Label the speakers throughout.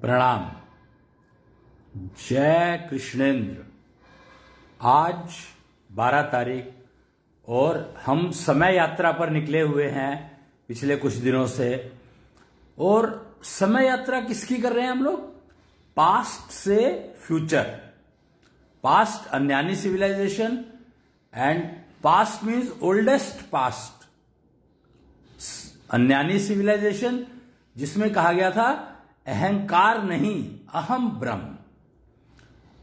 Speaker 1: प्रणाम। जय कृष्णेंद्र। आज 12 तारीख और हम समय यात्रा पर निकले हुए हैं पिछले कुछ दिनों से। और समय यात्रा किसकी कर रहे हैं हम लोग? पास्ट से फ्यूचर। पास्ट अन्यानी civilization and past means oldest past. अन्यानी सिविलाइजेशन जिसमें कहा गया था अहंकार नहीं अहम ब्रह्म,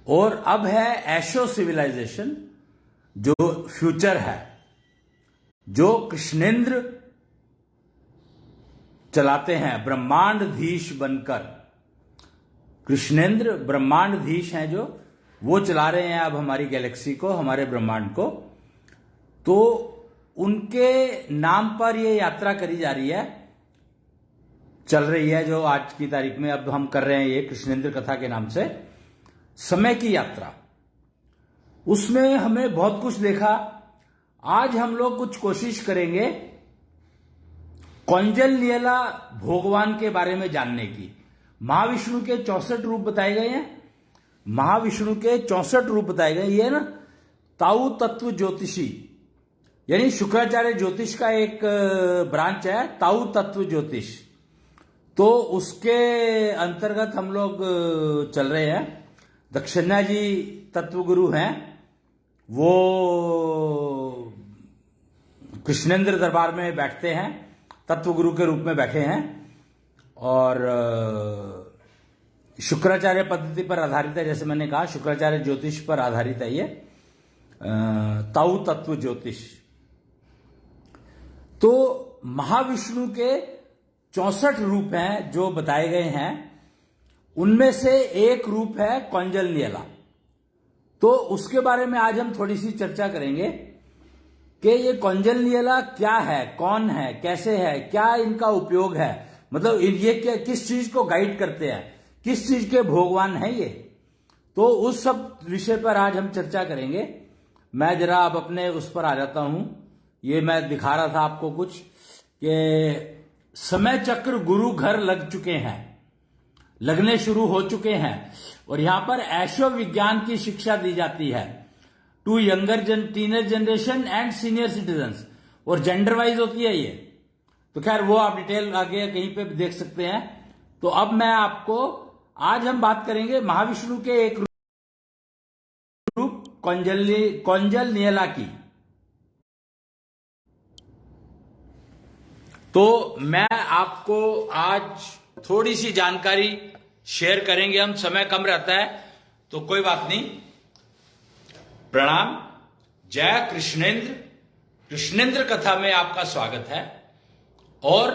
Speaker 1: और अब है ऐशो सिविलाइजेशन जो फ्यूचर है, जो कृष्णेंद्र चलाते हैं ब्रह्मांडधीश बनकर। कृष्णेंद्र ब्रह्मांडधीश हैं जो वो चला रहे हैं अब हमारी गैलेक्सी को, हमारे ब्रह्मांड को। तो उनके नाम पर ये यात्रा करी जा रही है, चल रही है, जो आज की तारीख में अब हम कर रहे हैं ये कृष्णेंद्र कथा के नाम से समय की यात्रा। उसमें हमें बहुत कुछ देखा। आज हम लोग कुछ कोशिश करेंगे कौंजल नियला भगवान के बारे में जानने की। महाविष्णु के 64 रूप बताए गए हैं। महाविष्णु के 64 रूप बताए गए। ये ना ताऊ तत्व ज्योतिषी, यानी शुक्राचार्य ज्योतिष का एक ब्रांच है ताऊ तत्व ज्योतिष। तो उसके अंतर्गत हम लोग चल रहे हैं। दक्षिणा जी तत्व गुरु हैं, वो कृष्णेंद्र दरबार में बैठते हैं, तत्व गुरु के रूप में बैठे हैं। और शुक्राचार्य पद्धति पर आधारित है, जैसे मैंने कहा शुक्राचार्य ज्योतिष पर आधारित है ये ताऊ तत्व ज्योतिष। तो महाविष्णु के 64 रूप हैं जो बताए गए हैं, उनमें से एक रूप है कौंजल नियला। तो उसके बारे में आज हम थोड़ी सी चर्चा करेंगे कि ये कौंजल नियला क्या है, कौन है, कैसे है, क्या इनका उपयोग है, मतलब ये क्या किस चीज को गाइड करते हैं, किस चीज के भगवान है ये। तो उस सब विषय पर आज हम चर्चा करेंगे। मैं जरा अब अपने उस पर आ जाता हूं। ये मैं दिखा रहा था आपको कुछ कि समय चक्र गुरु घर लग चुके हैं, लगने शुरू हो चुके हैं। और यहां पर ऐशो विज्ञान की शिक्षा दी जाती है to younger teenage generation and senior citizens, और जेंडर वाइज होती है ये। तो खैर वो आप डिटेल आगे कहीं पे देख सकते हैं। तो अब मैं आपको आज हम बात करेंगे महाविष्णु के एक रूप कौंजल नियला की। तो मैं आपको आज थोड़ी सी जानकारी शेयर करेंगे। हम समय कम रहता है तो कोई बात नहीं। प्रणाम। जय कृष्णेंद्र। कृष्णेंद्र कथा में आपका स्वागत है और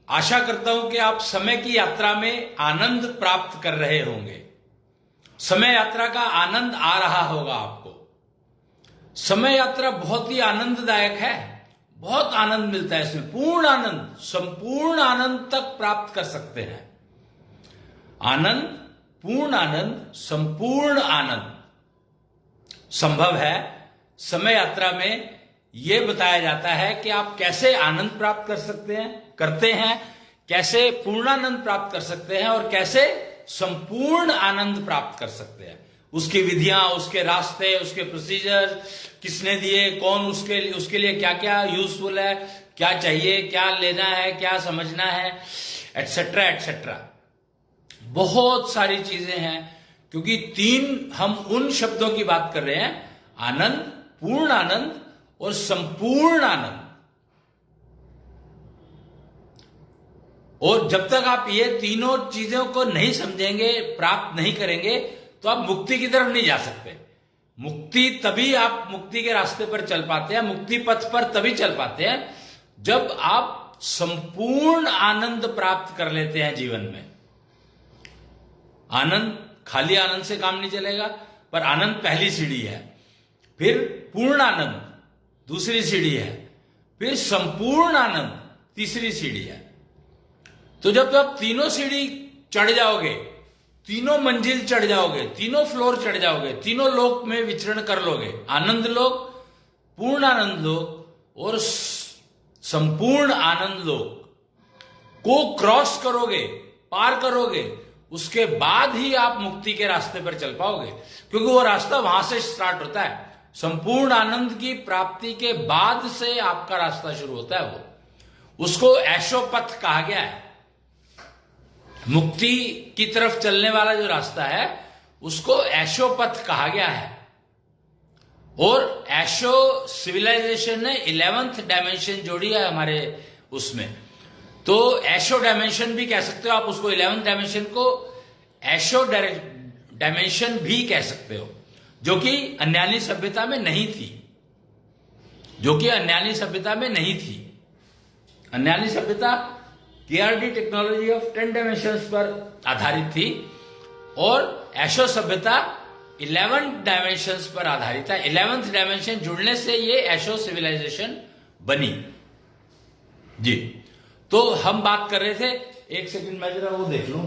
Speaker 1: आशा करता हूं कि आप समय की यात्रा में आनंद प्राप्त कर रहे होंगे। समय यात्रा का आनंद आ रहा होगा आपको। समय यात्रा बहुत ही आनंददायक है, बहुत आनंद मिलता है इसमें। पूर्ण आनंद, संपूर्ण आनंद तक प्राप्त कर सकते हैं। आनंद, पूर्ण आनंद, संपूर्ण आनंद संभव है। समय यात्रा में यह बताया जाता है कि आप कैसे आनंद प्राप्त कर सकते हैं, करते हैं, कैसे पूर्णानंद प्राप्त कर सकते हैं और कैसे संपूर्ण आनंद प्राप्त कर सकते हैं। उसकी विधियां, उसके रास्ते, उसके प्रोसीजर किसने दिए, कौन उसके लिए क्या क्या यूजफुल है, क्या चाहिए, क्या लेना है, क्या समझना है, एटसेट्रा एटसेट्रा। बहुत सारी चीजें हैं, क्योंकि हम उन शब्दों की बात कर रहे हैं, आनंद, पूर्ण आनंद और संपूर्ण आनंद। और जब तक आप ये तीनों चीजों को नहीं समझेंगे, प्राप्त नहीं करेंगे, तो आप मुक्ति की तरफ नहीं जा सकते। मुक्ति तभी आप मुक्ति के रास्ते पर चल पाते हैं, मुक्ति पथ पर तभी चल पाते हैं जब आप संपूर्ण आनंद प्राप्त कर लेते हैं जीवन में। आनंद, खाली आनंद से काम नहीं चलेगा, पर आनंद पहली सीढ़ी है, फिर पूर्ण आनंद दूसरी सीढ़ी है, फिर संपूर्ण आनंद तीसरी सीढ़ी है। तो जब आप तीनों सीढ़ी चढ़ जाओगे, तीनों मंजिल चढ़ जाओगे, तीनों फ्लोर चढ़ जाओगे, तीनों लोक में विचरण कर लोगे, आनंद लोक, पूर्ण आनंद लोक और संपूर्ण आनंद लोक को क्रॉस करोगे, पार करोगे, उसके बाद ही आप मुक्ति के रास्ते पर चल पाओगे, क्योंकि वो रास्ता वहां से स्टार्ट होता है। संपूर्ण आनंद की प्राप्ति के बाद से आपका रास्ता शुरू होता है। वो उसको ऐशोपथ कहा गया है। मुक्ति की तरफ चलने वाला जो रास्ता है उसको ऐशोपथ कहा गया है। और ऐशो सिविलाइजेशन ने 11th डायमेंशन जोड़ी है हमारे उसमें, तो ऐशो डायमेंशन भी कह सकते हो आप उसको। 11th डायमेंशन को ऐशो डायमेंशन भी कह सकते हो, जो कि अन्यानी सभ्यता में नहीं थी, जो कि अन्यानी सभ्यता में नहीं थी। अन्यानी सभ्यता KRD टेक्नोलॉजी ऑफ 10 डायमेंशंस पर आधारित थी और ऐशो सभ्यता 11 डायमेंशंस पर आधारित है। 11th डायमेंशन जुड़ने से ये ऐशो सिविलाइजेशन बनी जी। तो हम बात कर रहे थे, एक सेकंड मैं जरा वो देख लूं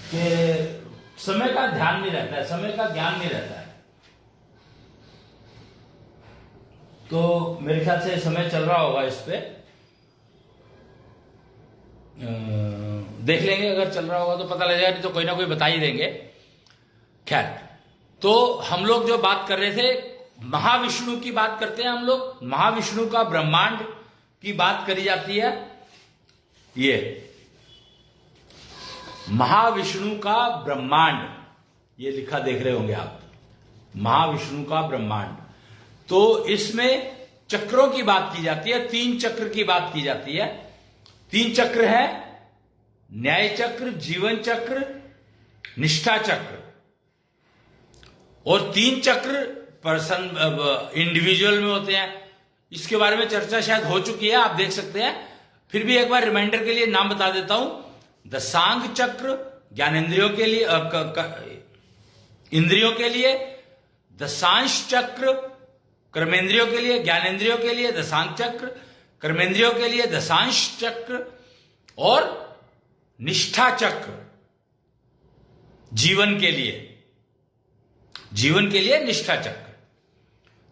Speaker 1: कि समय का ध्यान नहीं रहता है, समय का ज्ञान नहीं रहता है। तो मेरे ख्याल से समय चल रहा होगा इस पे, देख लेंगे, अगर चल रहा होगा तो पता लग जाएगा, नहीं तो कोई ना कोई बता ही देंगे। खैर, तो हम लोग जो बात कर रहे थे, महाविष्णु की बात करते हैं हम लोग। महाविष्णु का ब्रह्मांड की बात करी जाती है। ये महाविष्णु का ब्रह्मांड, ये लिखा देख रहे होंगे आप, महाविष्णु का ब्रह्मांड। तो इसमें चक्रों की बात की जाती है, 3 चक्र की बात की जाती है। 3 चक्र है, न्याय चक्र, जीवन चक्र, निष्ठा चक्र। और 3 चक्र पर्सन इंडिविजुअल में होते हैं। इसके बारे में चर्चा शायद हो चुकी है, आप देख सकते हैं। फिर भी एक बार रिमाइंडर के लिए नाम बता देता हूं। दशांग चक्र ज्ञानेंद्रियों के लिए, इंद्रियों के लिए। दशांश चक्र कर्मेंद्रियों के लिए, ज्ञानेंद्रियों के लिए दशांग चक्र, कर्मेंद्रियों के लिए दशांश चक्र, और निष्ठा चक्र जीवन के लिए, जीवन के लिए निष्ठा चक्र।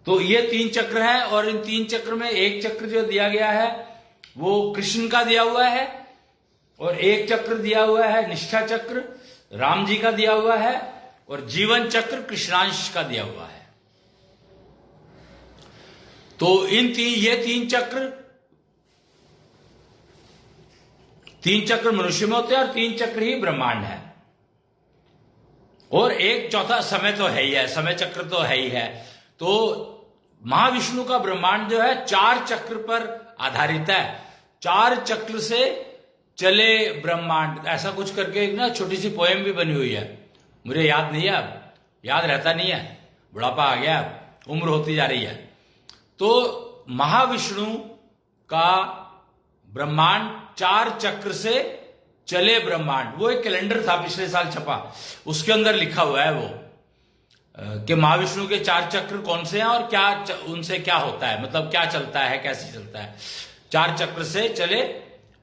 Speaker 1: तो ये 3 चक्र है, और इन 3 चक्र में एक चक्र जो दिया गया है वो कृष्ण का दिया हुआ है, और एक चक्र दिया हुआ है निष्ठा चक्र राम जी का दिया हुआ है, और जीवन चक्र कृष्णांश का दिया हुआ है। तो ये 3 चक्र मनुष्य में होते हैं, और 3 चक्र ही ब्रह्मांड है। और एक चौथा समय तो है ही है, समय चक्र तो है ही है। तो महाविष्णु का ब्रह्मांड जो है 4 चक्र पर आधारित है। 4 चक्र से चले ब्रह्मांड, ऐसा कुछ करके एक ना छोटी सी पोएम भी बनी हुई है, मुझे याद नहीं है, अब याद रहता नहीं है, बुढ़ापा आ गया, उम्र होती जा रही है। तो महाविष्णु का ब्रह्मांड 4 चक्र से चले ब्रह्मांड, वो एक कैलेंडर था पिछले साल छपा, उसके अंदर लिखा हुआ है वो कि महाविष्णु के 4 चक्र कौन से हैं और क्या उनसे क्या होता है, मतलब क्या चलता है, कैसे चलता है। 4 चक्र से चले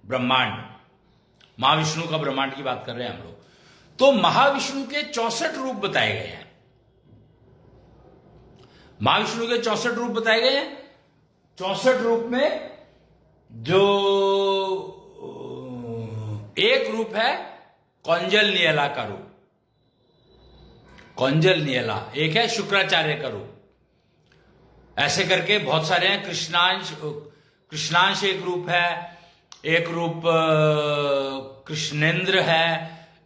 Speaker 1: ब्रह्मांड, महाविष्णु का ब्रह्मांड की बात कर रहे हैं हम लोग। तो महाविष्णु के 64 रूप बताए गए हैं। महाविष्णु के 64 रूप बताए गए हैं। 64 रूप में जो एक रूप है कौंजल नियला का रूप, कौंजल नियला एक है, शुक्राचार्य का रूप। ऐसे करके बहुत सारे हैं। कृष्णांश एक रूप है, एक रूप कृष्णेंद्र है,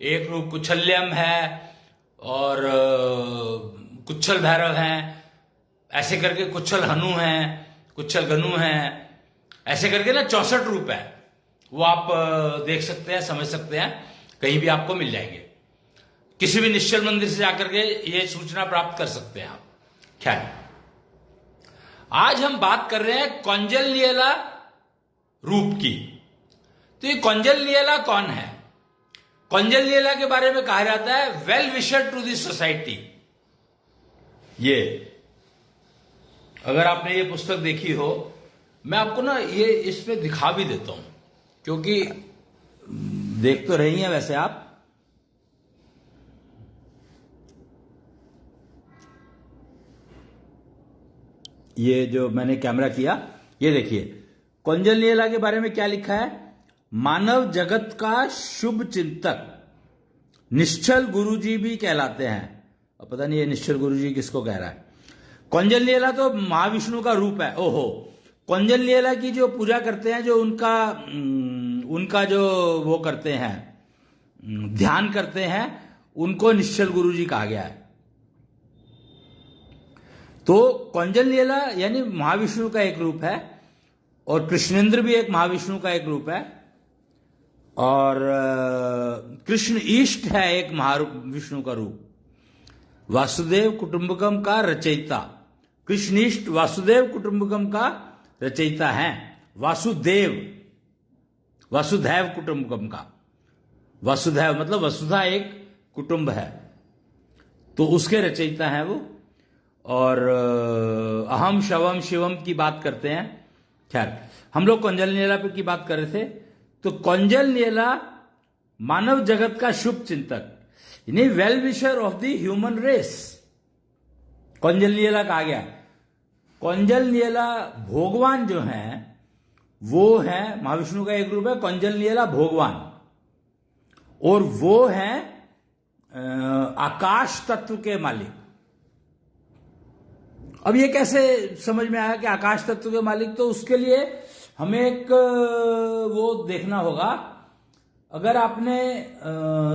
Speaker 1: एक रूप कुच्छल्यम है, और कुच्छल भैरव हैं। ऐसे करके कुच्छल हनु हैं, कुच्छल गनु हैं, ऐसे करके ना 64 रूप है। वो आप देख सकते हैं, समझ सकते हैं, कहीं भी आपको मिल जाएंगे। किसी भी निश्चल मंदिर से जाकर के ये सूचना प्राप्त कर सकते हैं आप। खैर, आज हम बात कर रहे हैं कौंजल नियला रूप की। तो ये कौंजल नियला कौन है? कौंजल नियला के बारे में कहा जाता है well wisher to this society. ये अगर आपने ये पुस्तक देखी हो, मैं आपको ना ये इसमें दिखा भी देता हूं, क्योंकि देख तो रही हैं वैसे आप। ये जो मैंने कैमरा किया, ये देखिए कौंजल नियला के बारे में क्या लिखा है। मानव जगत का शुभ चिंतक, निश्चल गुरुजी भी कहलाते हैं। अब पता नहीं ये निश्चल गुरुजी किसको कह रहा है। कौंजल लीला तो महाविष्णु का रूप है। ओहो, कौंजल लीला की जो पूजा करते हैं, जो उनका जो वो करते हैं, ध्यान करते हैं, उनको निश्चल गुरुजी कहा गया है। तो कौंजल लीला यानी महाविष्णु का एक रूप है, और कृष्णेंद्र भी एक महाविष्णु का एक रूप है, और कृष्ण ईष्ट है एक महाविष्णु का रूप। वासुदेव कुटुंबकम का रचयिता, कृष्णीष्ट वासुदेव कुटुंबकम का रचयिता है। वासुदेव कुटुंबकम का, वासुदेव मतलब वसुधा एक कुटुंब है, तो उसके रचयिता हैं वो। और अहम शवम शिवम की बात करते हैं। खैर, हम लोग कौंजल लीला पे की बात कर रहे थे। तो कौंजल लीला मानव जगत का शुभ चिंतक, यानी well wisher of the human race, Kaunjal Leela कहा गया। कौंजल लीला भगवान जो है वो है महाविष्णु का एक रूप है, कौंजल लीला भगवान, और वो है आकाश तत्व के मालिक। अब ये कैसे समझ में आया कि आकाश तत्व के मालिक? तो उसके लिए हमें एक वो देखना होगा। अगर आपने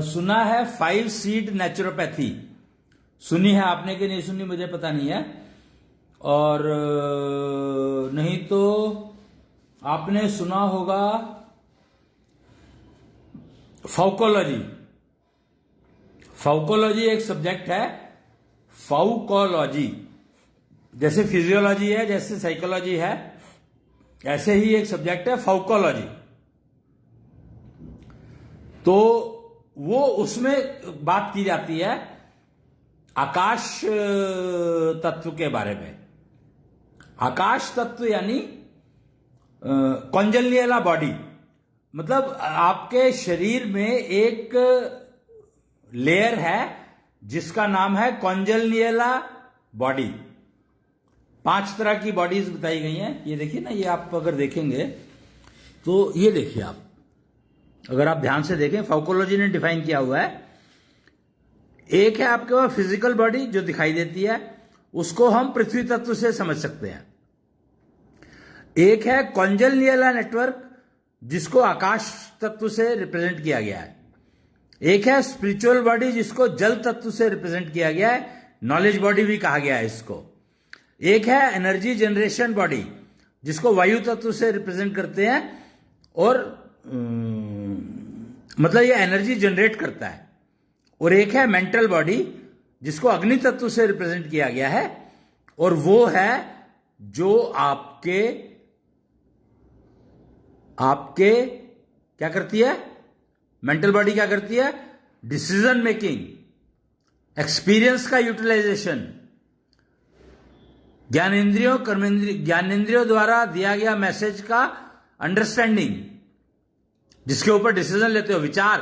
Speaker 1: सुना है 5 सीड नेचुरोपैथी, सुनी है आपने कि नहीं सुनी मुझे पता नहीं है, और नहीं तो आपने सुना होगा फाउकोलॉजी। फाउकोलॉजी एक सब्जेक्ट है, फाउकोलॉजी, जैसे फिजियोलॉजी है, जैसे साइकोलॉजी है, ऐसे ही एक सब्जेक्ट है फाउकोलॉजी। तो वो उसमें बात की जाती है आकाश तत्व के बारे में। आकाश तत्व यानी कौंजल लीला बॉडी, मतलब आपके शरीर में एक लेयर है जिसका नाम है कौंजल लीला बॉडी। 5 तरह की बॉडीज बताई गई हैं। ये देखिए ना, ये आप अगर देखेंगे तो ये देखिए, आप अगर आप ध्यान से देखें, फाउकोलॉजी ने डिफाइन किया हुआ है। एक है आपके पास फिजिकल बॉडी जो दिखाई देती है, उसको हम पृथ्वी तत्व से समझ सकते हैं। एक है कौंजल लीला नेटवर्क, जिसको आकाश तत्व से रिप्रेजेंट किया गया है। एक है स्पिरिचुअल बॉडी, जिसको जल तत्व से रिप्रेजेंट किया गया है, नॉलेज बॉडी भी कहा गया है इसको। एक है एनर्जी जनरेशन बॉडी, जिसको वायु तत्व से रिप्रेजेंट करते हैं, और मतलब ये एनर्जी जनरेट करता है। और एक है मेंटल बॉडी, जिसको अग्नि तत्व से रिप्रेजेंट किया गया है, और वो है जो आपके क्या करती है? मेंटल बॉडी क्या करती है? डिसीजन मेकिंग, एक्सपीरियंस का यूटिलाइजेशन, ज्ञानेंद्रियों द्वारा दिया गया मैसेज का अंडरस्टैंडिंग, जिसके ऊपर डिसीजन लेते हो, विचार।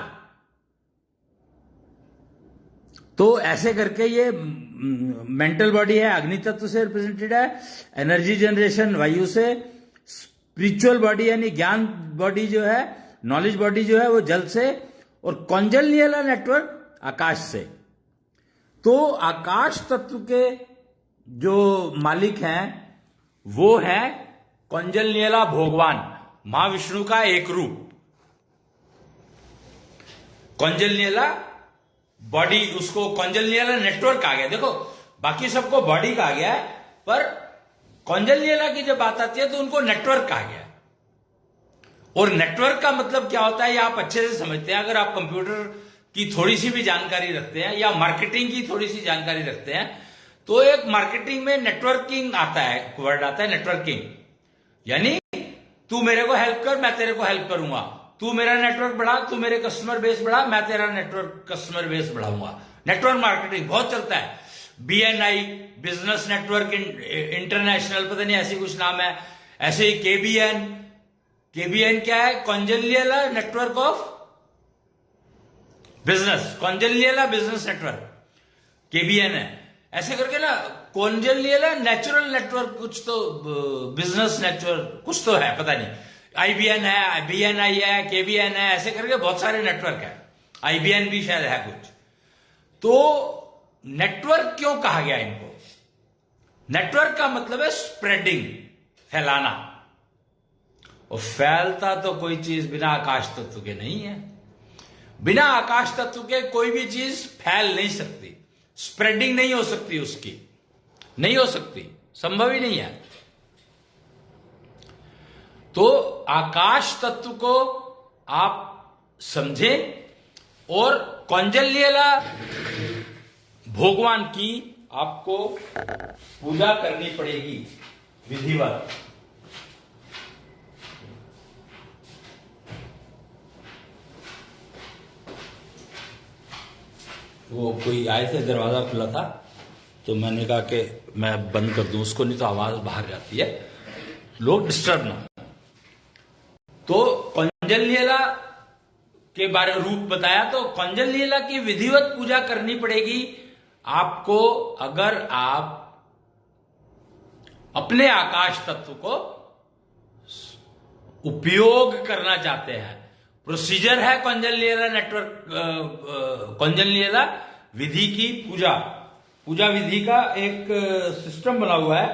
Speaker 1: तो ऐसे करके ये मेंटल बॉडी है, अग्नि तत्व से रिप्रेजेंटेड है, एनर्जी जनरेशन वायु से, स्पिरिचुअल बॉडी यानी ज्ञान बॉडी जो है, नॉलेज बॉडी जो है वो जल से, और कौंजल लीला नेटवर्क आकाश से। तो आकाश तत्व के जो मालिक हैं वो है कौंजल लीला भगवान, महाविष्णु का एक रूप। कौंजल लीला बॉडी, उसको कौंजल लीला नेटवर्क कहा गया। देखो बाकी सबको बॉडी कहा गया है, पर कौंजल लीला की जब बात आती है तो उनको नेटवर्क कहा गया है। और नेटवर्क का मतलब क्या होता है ये आप अच्छे से समझते हैं। अगर आप कंप्यूटर की थोड़ी सी भी जानकारी रखते हैं या मार्केटिंग की थोड़ी सी जानकारी रखते हैं, तो एक मार्केटिंग में नेटवर्किंग आता है, वर्ड आता है नेटवर्किंग, यानी तू मेरे को हेल्प कर, मैं तेरे को हेल्प करूंगा, तू मेरा नेटवर्क बढ़ा, तू मेरे कस्टमर बेस बढ़ा, मैं तेरा नेटवर्क कस्टमर बेस बढ़ाऊंगा। नेटवर्क मार्केटिंग बहुत चलता है। BNI, बिजनेस नेटवर्क इंटरनेशनल, पता नहीं ऐसी कुछ नाम है। ऐसे ही KBN क्या है? Kaunjal Leela network of business, Kaunjal Leela business network KBN है। ऐसे करके ना कौंजल लीला नेचुरल नेटवर्क, कुछ तो बिजनेस नेटवर्क कुछ तो है, पता नहीं। IBN है, BNI है, KBN है, ऐसे करके बहुत सारे नेटवर्क है। IBM भी शायद है कुछ। तो नेटवर्क क्यों कहा गया इनको? नेटवर्क का मतलब है स्प्रेडिंग, फैलाना। और फैलता तो कोई चीज बिना आकाश तत्व के नहीं है। बिना आकाश तत्व के कोई भी चीज फैल नहीं सकती, स्प्रेडिंग नहीं हो सकती, उसकी नहीं हो सकती, संभव ही नहीं है। तो आकाश तत्व को आप समझें और कौंजल्यला भगवान की आपको पूजा करनी पड़ेगी विधिवत। वो कोई आए थे, दरवाजा खुला था, तो मैंने कहा कि मैं बंद कर दूं उसको, नहीं तो आवाज बाहर जाती है, लोग डिस्टर्ब ना। तो कौंजल्यला के बारे में रूप बताया। तो कौंजल्यला की विधिवत पूजा करनी पड़ेगी आपको अगर आप अपने आकाश तत्व को उपयोग करना चाहते हैं। प्रोसीजर है कौंजल्यला नेटवर्क, कौंजल्यला विधि की पूजा विधि का एक सिस्टम बना हुआ है,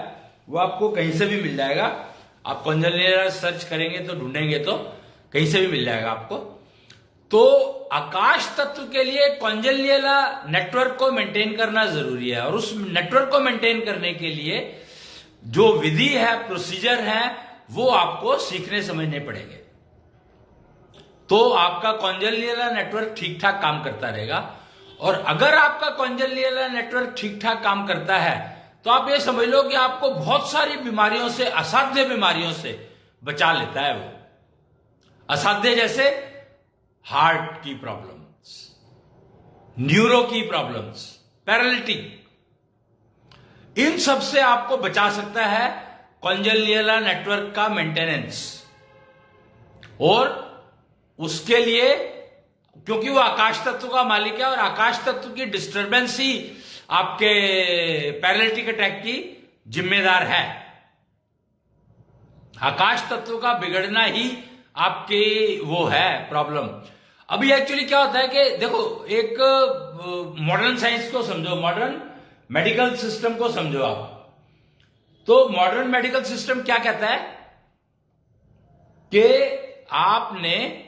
Speaker 1: वो आपको कहीं से भी मिल जाएगा। आप कौंजल्यला सर्च करेंगे तो ढूंढेंगे तो कहीं से भी मिल जाएगा आपको। तो आकाश तत्व के लिए कौंजल्यला नेटवर्क को मेंटेन करना जरूरी है, और उस नेटवर्क को मेंटेन करने के लिए जो विधि है, प्रोसीजर है, वो आपको सीखने समझने पड़ेंगे। तो आपका कौंजल्यला नेटवर्क ठीक ठाक काम करता रहेगा। और अगर आपका कौंजल्यला नेटवर्क ठीक ठाक काम करता है तो आप ये समझ लो कि आपको बहुत सारी बीमारियों से, असाध्य बीमारियों से बचा लेता है वो। असाध्य जैसे हार्ट की प्रॉब्लम्स, न्यूरो की प्रॉब्लम्स, पैरालिटिक, इन सब से आपको बचा सकता है कौंजल्यला नेटवर्क का मेंटेनेंस। और उसके लिए, क्योंकि वो आकाश तत्व का मालिक है, और आकाश तत्व की डिस्टर्बेंस ही आपके पैरालिटिक अटैक की जिम्मेदार है। आकाश तत्व का बिगड़ना ही आपकी वो है प्रॉब्लम। अभी एक्चुअली क्या होता है कि देखो, एक मॉडर्न साइंस को समझो, मॉडर्न मेडिकल सिस्टम को समझो आप। तो मॉडर्न मेडिकल सिस्टम क्या कहता है कि आपने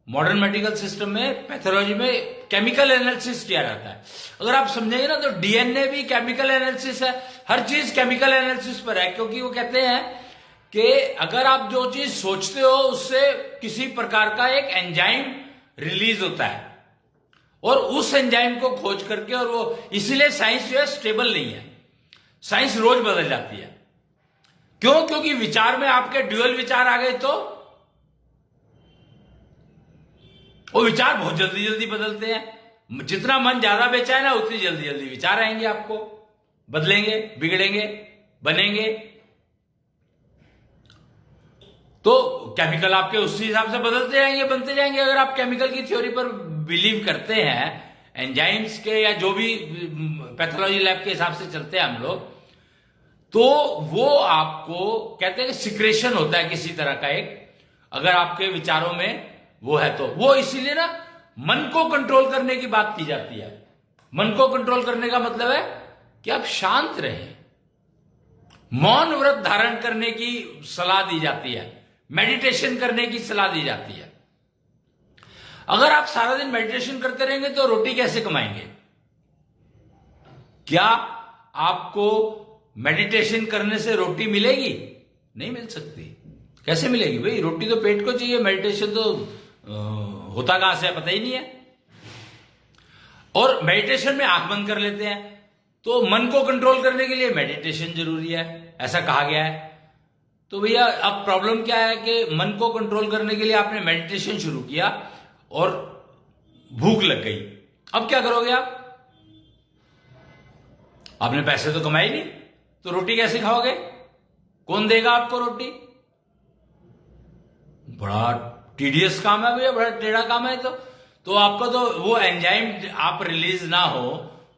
Speaker 1: मॉडर्न मेडिकल सिस्टम में, पैथोलॉजी में केमिकल एनालिसिस किया जाता है। अगर आप समझेंगे ना तो डीएनए भी केमिकल एनालिसिस है, हर चीज केमिकल एनालिसिस पर है। क्योंकि वो कहते हैं कि अगर आप जो चीज सोचते हो उससे किसी प्रकार का एक एंजाइम रिलीज होता है, और उस एंजाइम को खोज करके, और वो इसीलिए साइंस जो है स्टेबल नहीं है, साइंस रोज बदल जाती है। क्यों? क्योंकि विचार में आपके ड्यूअल विचार आ गए तो वो विचार बहुत जल्दी जल्दी बदलते हैं। जितना मन ज्यादा बेचैन है उतनी जल्दी जल्दी विचार आएंगे, आपको बदलेंगे, बिगड़ेंगे, बनेंगे। तो केमिकल आपके उसी हिसाब से बदलते जाएंगे, बनते जाएंगे। अगर आप केमिकल की थ्योरी पर बिलीव करते हैं, एंजाइम्स के या जो भी पैथोलॉजी लैब के हिसाब से चलते हैं हम लोग, तो वो आपको कहते हैं कि सिक्रेशन होता है किसी तरह का एक, अगर आपके विचारों में वो है तो। वो इसीलिए ना मन को कंट्रोल करने की बात की जाती है। मन को कंट्रोल करने का मतलब है कि आप शांत रहें, मौन व्रत धारण करने की सलाह दी जाती है, मेडिटेशन करने की सलाह दी जाती है। अगर आप सारा दिन मेडिटेशन करते रहेंगे तो रोटी कैसे कमाएंगे? क्या आपको मेडिटेशन करने से रोटी मिलेगी? नहीं मिल सकती। कैसे मिलेगी भाई? रोटी तो पेट को चाहिए, मेडिटेशन तो होता कहां से है पता ही नहीं है। और मेडिटेशन में आंख बंद कर लेते हैं। तो मन को कंट्रोल करने के लिए मेडिटेशन जरूरी है, ऐसा कहा गया है। तो भैया अब प्रॉब्लम क्या है कि मन को कंट्रोल करने के लिए आपने मेडिटेशन शुरू किया और भूख लग गई। अब क्या करोगे आप? आपने पैसे तो कमाए नहीं, तो रोटी कैसे खाओगे? कौन देगा आपको रोटी? बड़ा टीडियस काम है भैया, बड़ा टेढ़ा काम है। तो आपका तो वो एंजाइम आप रिलीज ना हो,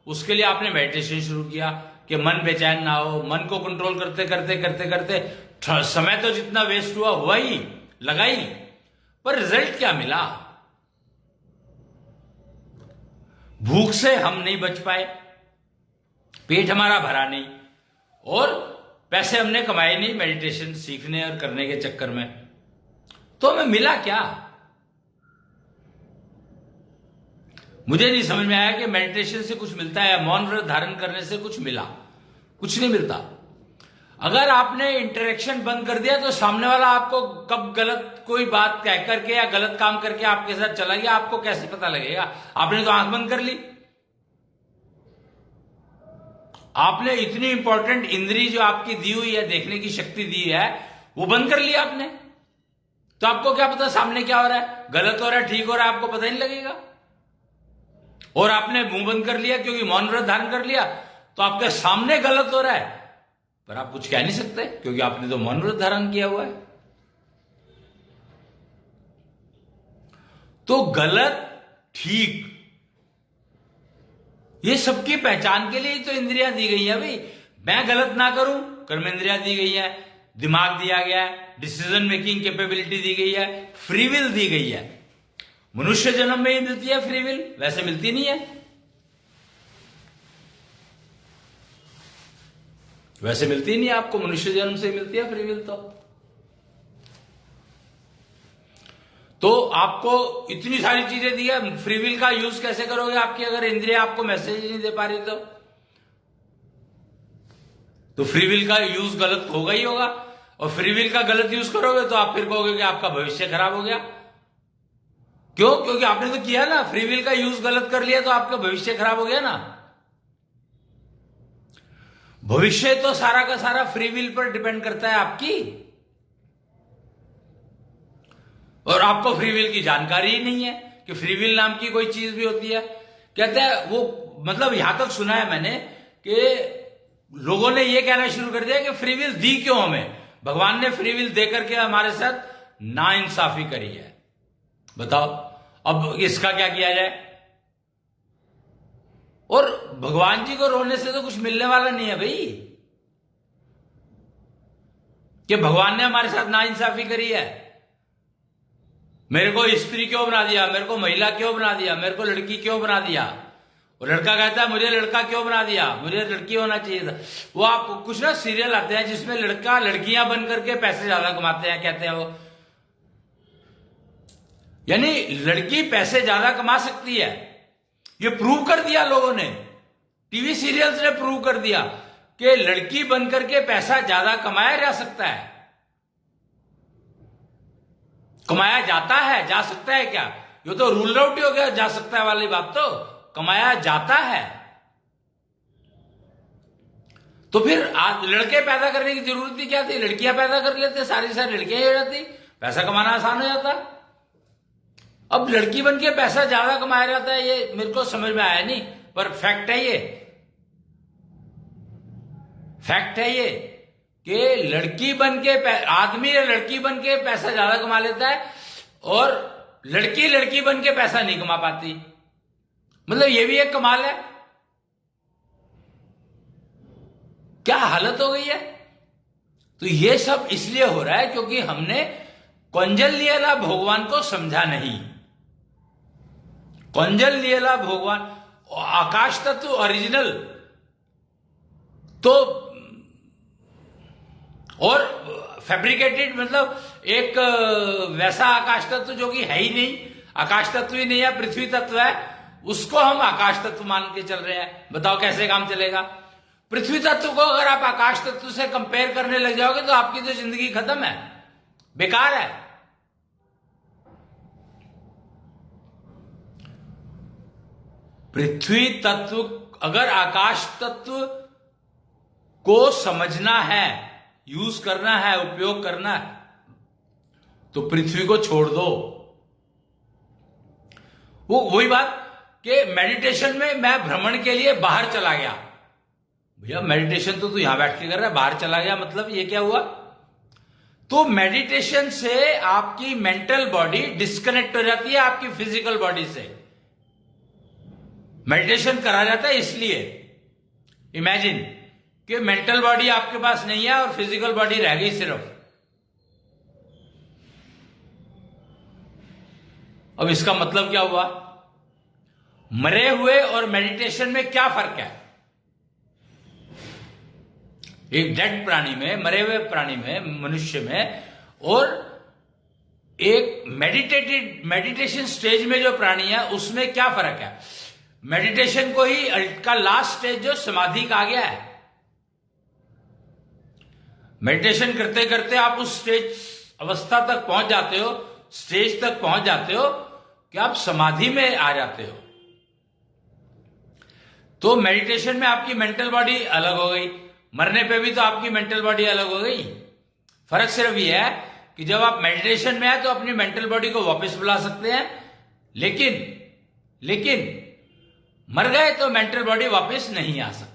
Speaker 1: उसके लिए आपने मेडिटेशन शुरू किया कि मन बेचैन ना हो। मन को कंट्रोल करते करते करते करते समय तो जितना वेस्ट हुआ ही, लगा ही, पर रिजल्ट क्या मिला? भूख से हम नहीं बच पाए, पेट हमारा भरा नहीं, और पैसे हमने कमाए नहीं मेडिटेशन सीखने और करने के चक्कर में। तो हमें मिला क्या? मुझे नहीं समझ में आया कि मेडिटेशन से कुछ मिलता है या मौन व्रत धारण करने से कुछ मिला। कुछ नहीं मिलता। अगर आपने इंटरेक्शन बंद कर दिया तो सामने वाला आपको कब गलत कोई बात कह करके या गलत काम करके आपके साथ चला गया, आपको कैसे पता लगेगा? आपने तो आंख बंद कर ली। आपने इतनी इंपॉर्टेंट इंद्री जो आपकी दी हुई है, देखने की शक्ति दी है, वो बंद कर लिया आपने, तो आपको क्या पता सामने क्या हो रहा है, गलत हो रहा है, ठीक हो रहा है, आपको पता ही नहीं लगेगा। और आपने मुंह बंद कर लिया क्योंकि मौन व्रत धारण कर लिया, तो आपके सामने गलत हो रहा है पर आप कुछ कह नहीं सकते क्योंकि आपने तो मौन व्रत धारण किया हुआ है। तो गलत ठीक ये सबकी पहचान के लिए तो इंद्रियां दी गई है भाई। मैं गलत ना करूं, कर्मेंद्रियां दी गई है, दिमाग दिया गया है, डिसीजन मेकिंग कैपेबिलिटी दी गई है, फ्री विल दी गई है। मनुष्य जन्म में ही मिलती है फ्री विल, वैसे मिलती नहीं है। वैसे मिलती नहीं है आपको, मनुष्य जन्म से मिलती है फ्री विल। तो आपको इतनी सारी चीजें दी है, फ्री विल का यूज कैसे करोगे? आपकी अगर इंद्रिया आपको मैसेज नहीं दे पा रही तो फ्री विल का यूज गलत होगा ही होगा। और फ्री विल का गलत यूज करोगे तो आप फिर कहोगे कि आपका भविष्य खराब हो गया। क्यों? क्योंकि आपने तो किया ना, फ्री विल का यूज गलत कर लिया तो आपका भविष्य खराब हो गया ना। भविष्य तो सारा का सारा फ्री विल पर डिपेंड करता है आपकी, और आपको फ्री विल की जानकारी ही नहीं है कि फ्री विल नाम की कोई चीज भी होती है। कहते हैं वो, मतलब यहां तक सुना है मैंने कि लोगों ने ये कहना शुरू कर दिया कि फ्री विल दी क्यों हमें, भगवान ने फ्री विल दे करके हमारे साथ नाइंसाफी करी है। बताओ अब इसका क्या किया जाए? और भगवान जी को रोने से तो कुछ मिलने वाला नहीं है भाई, कि भगवान ने हमारे साथ नाइंसाफी करी है। मेरे को स्त्री क्यों बना दिया, मेरे को महिला क्यों बना दिया, मेरे को लड़की क्यों बना दिया? और लड़का कहता है मुझे लड़का क्यों बना दिया, मुझे लड़की होना चाहिए था। वो आप कुछ ना सीरियल आते हैं जिसमें लड़का लड़कियां बन करके पैसे ज्यादा कमाते हैं, कहते हैं वो, यानी लड़की पैसे ज्यादा कमा सकती है। ये प्रूव कर दिया लोगों ने, टीवी सीरियल्स ने प्रूव कर दिया कि लड़की बनकर के पैसा ज्यादा कमाया जा सकता है। कमाया जाता है, जा सकता है क्या? ये तो रूल आउट ही हो गया, जा सकता है वाली बात। तो कमाया जाता है। तो फिर आज लड़के पैदा करने की जरूरत ही क्या थी? लड़कियां पैदा कर लेते, सारी सारी लड़कियां ही हो जाती, पैसा कमाना आसान हो जाता। अब लड़की बन के पैसा ज्यादा कमाया जाता है, ये मेरे को समझ में आया नहीं, पर फैक्ट है ये, फैक्ट है ये कि लड़की बन के आदमी या लड़की बन के पैसा ज्यादा कमा लेता है और लड़की बन के पैसा नहीं कमा पाती। मतलब ये भी एक कमाल है। क्या हालत हो गई है? तो ये सब इसलिए हो रहा है क्योंकि हमने कौंजल लीला भगवान को समझा नहीं। कौंजल लीला भगवान, आकाश तत्व ओरिजिनल तो, और फैब्रिकेटेड, मतलब एक वैसा आकाश तत्व जो कि है ही नहीं, आकाश तत्व ही नहीं है, पृथ्वी तत्व है, उसको हम आकाश तत्व मान के चल रहे हैं। बताओ कैसे काम चलेगा? पृथ्वी तत्व को अगर आप आकाश तत्व से कंपेयर करने लग जाओगे तो आपकी तो जिंदगी खत्म है, बेकार है। पृथ्वी तत्व, अगर आकाश तत्व को समझना है, यूज करना है, उपयोग करना है, तो पृथ्वी को छोड़ दो। वो वही बात कि मेडिटेशन में मैं भ्रमण के लिए बाहर चला गया। भैया मेडिटेशन तो तू यहां बैठ के कर रहा है, बाहर चला गया मतलब ये क्या हुआ? तो मेडिटेशन से आपकी मेंटल बॉडी डिस्कनेक्ट हो जाती है आपकी फिजिकल बॉडी से। मेडिटेशन करा जाता है इसलिए, इमेजिन कि मेंटल बॉडी आपके पास नहीं है और फिजिकल बॉडी रह गई सिर्फ। अब इसका मतलब क्या हुआ? मरे हुए और मेडिटेशन में क्या फर्क है? एक डेड प्राणी में, मरे हुए प्राणी में, मनुष्य में, और एक मेडिटेशन स्टेज में जो प्राणी है उसमें क्या फर्क है? मेडिटेशन को ही का लास्ट स्टेज जो समाधि कहा गया है। मेडिटेशन करते करते आप उस स्टेज अवस्था तक पहुंच जाते हो, स्टेज तक पहुंच जाते हो कि आप समाधि में आ जाते हो। तो मेडिटेशन में आपकी मेंटल बॉडी अलग हो गई, मरने पे भी तो आपकी मेंटल बॉडी अलग हो गई। फर्क सिर्फ यह है कि जब आप मेडिटेशन में आए तो अपनी मेंटल बॉडी को वापस बुला सकते हैं, लेकिन मर गए तो मेंटल बॉडी वापस नहीं आ सकती।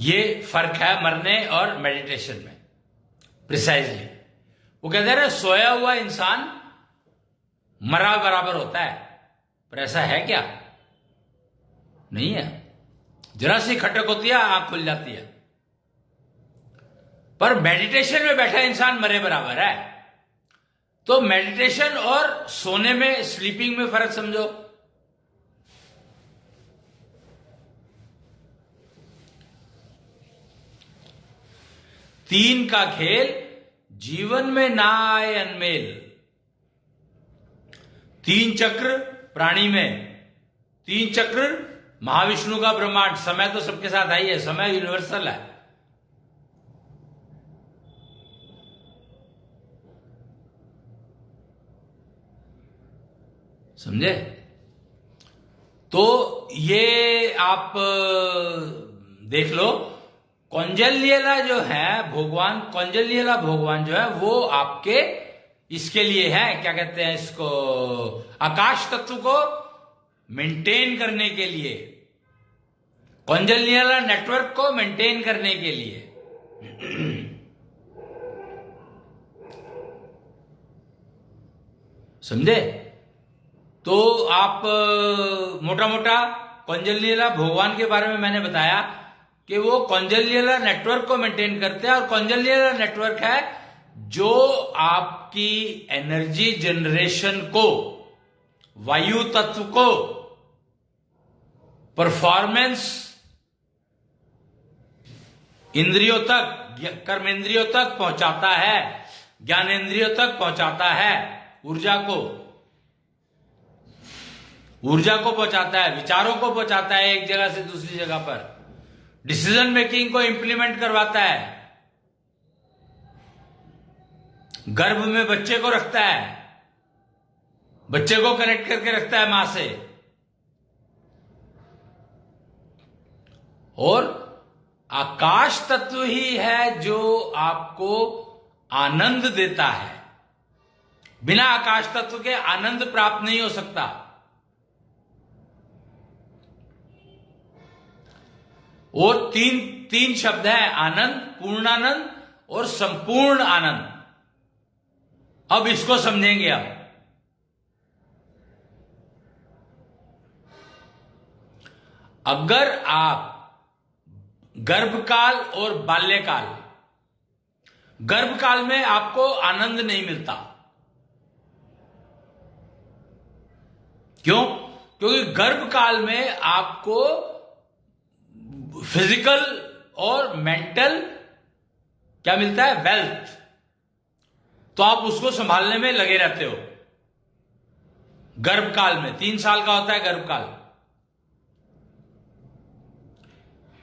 Speaker 1: ये फर्क है मरने और मेडिटेशन में, प्रिसाइजली। वो कहते हैं सोया हुआ इंसान मरा बराबर होता है, पर ऐसा है क्या? नहीं है। जरा सी खटक होती है, आंख खुल जाती है। पर मेडिटेशन में बैठा इंसान मरे बराबर है। तो मेडिटेशन और सोने में, स्लीपिंग में फर्क समझो। तीन का खेल जीवन में ना आए अनमेल। तीन चक्र प्राणी में, तीन चक्र महाविष्णु का ब्रह्मांड। समय तो सबके साथ आई है, समय यूनिवर्सल है। समझे? तो ये आप देख लो, कौंजल्यला जो है भगवान, कौंजल्यला भगवान जो है वो आपके इसके लिए है, क्या कहते हैं इसको, आकाश तत्व को मेंटेन करने के लिए, कौंजल्यला नेटवर्क को मेंटेन करने के लिए। समझे? तो आप मोटा मोटा कौंजल्यला भगवान के बारे में मैंने बताया कि वो कौंजल्यला नेटवर्क को मेंटेन करते हैं, और कौंजल्यला नेटवर्क है जो आपकी एनर्जी जनरेशन को, वायु तत्व को परफॉर्मेंस इंद्रियों तक, कर्मेंद्रियों तक पहुंचाता है, ज्ञानेंद्रियों तक पहुंचाता है, ऊर्जा को पहुंचाता है, विचारों को पहुंचाता है एक जगह से दूसरी जगह पर, डिसीजन मेकिंग को इंप्लीमेंट करवाता है, गर्भ में बच्चे को रखता है, बच्चे को कनेक्ट करके रखता है मां से, और आकाश तत्व ही है जो आपको आनंद देता है। बिना आकाश तत्व के आनंद प्राप्त नहीं हो सकता। और तीन शब्द हैं, आनंद, पूर्णानंद और संपूर्ण आनंद। अब इसको समझेंगे आप। अगर आप गर्भकाल और बाल्यकाल, गर्भकाल में आपको आनंद नहीं मिलता। क्यों? क्योंकि गर्भकाल में आपको फिजिकल और मेंटल क्या मिलता है? वेल्थ। तो आप उसको संभालने में लगे रहते हो। गर्भकाल में 3 साल का होता है गर्भकाल,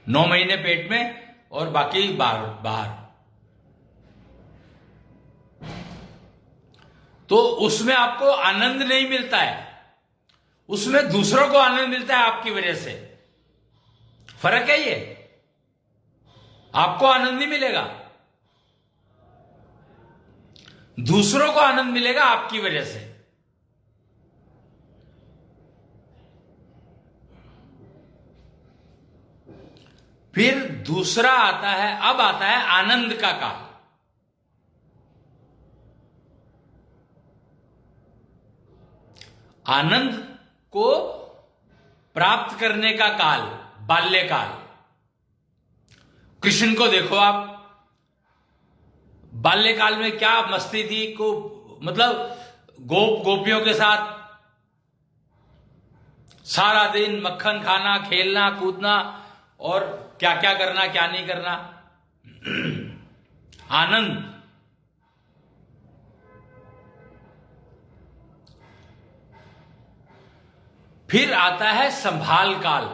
Speaker 1: 9 महीने पेट में और बाकी बाहर। तो उसमें आपको आनंद नहीं मिलता है, उसमें दूसरों को आनंद मिलता है आपकी वजह से। फर्क है ये। आपको आनंद नहीं मिलेगा, दूसरों को आनंद मिलेगा आपकी वजह से। फिर दूसरा आता है, अब आता है आनंद का काल। आनंद को प्राप्त करने का काल, बाल्यकाल। कृष्ण को देखो आप, बाल्यकाल में क्या मस्ती थी, को मतलब गोपियों के साथ सारा दिन मक्खन खाना, खेलना कूदना, और क्या क्या करना क्या नहीं करना, आनंद। फिर आता है संभाल काल।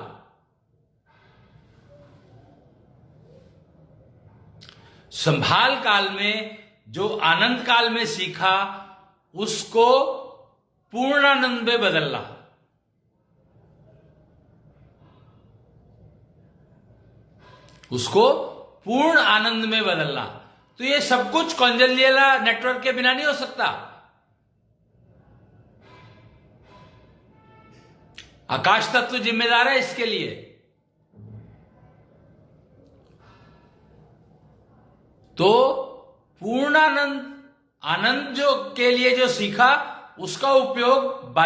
Speaker 1: संभाल काल में जो आनंद काल में सीखा उसको पूर्णानंद में बदलना। उसको पूर्ण आनंद में बदलना। तो ये सब कुछ कौंजल्यला नेटवर्क के बिना नहीं हो सकता। आकाश तत्व जिम्मेदार है इसके लिए। तो पूर्णानंद, आनंद जो के लिए जो सीखा उसका उपयोग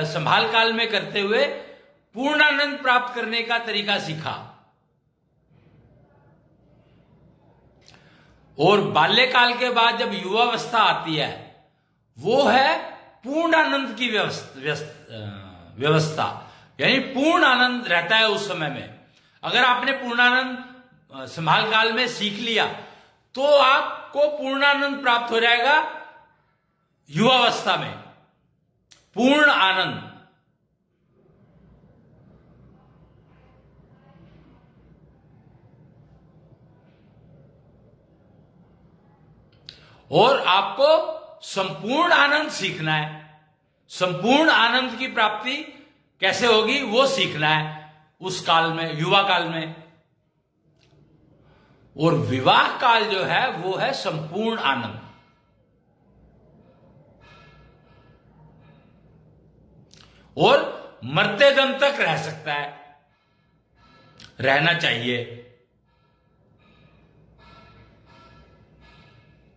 Speaker 1: संभाल काल में करते हुए पूर्णानंद प्राप्त करने का तरीका सीखा। और बाल्यकाल के बाद जब युवावस्था आती है वो है पूर्णानंद की व्यवस्था, यानी पूर्ण आनंद रहता है उस समय में। अगर आपने पूर्णानंद संभाल काल में सीख लिया तो आपको पूर्णानंद प्राप्त हो जाएगा युवावस्था में, पूर्ण आनंद। और आपको संपूर्ण आनंद सीखना है। संपूर्ण आनंद की प्राप्ति कैसे होगी वो सीखना है उस काल में, युवा काल में। और विवाह काल जो है वो है संपूर्ण आनंद। और मरते दम तक रह सकता है, रहना चाहिए।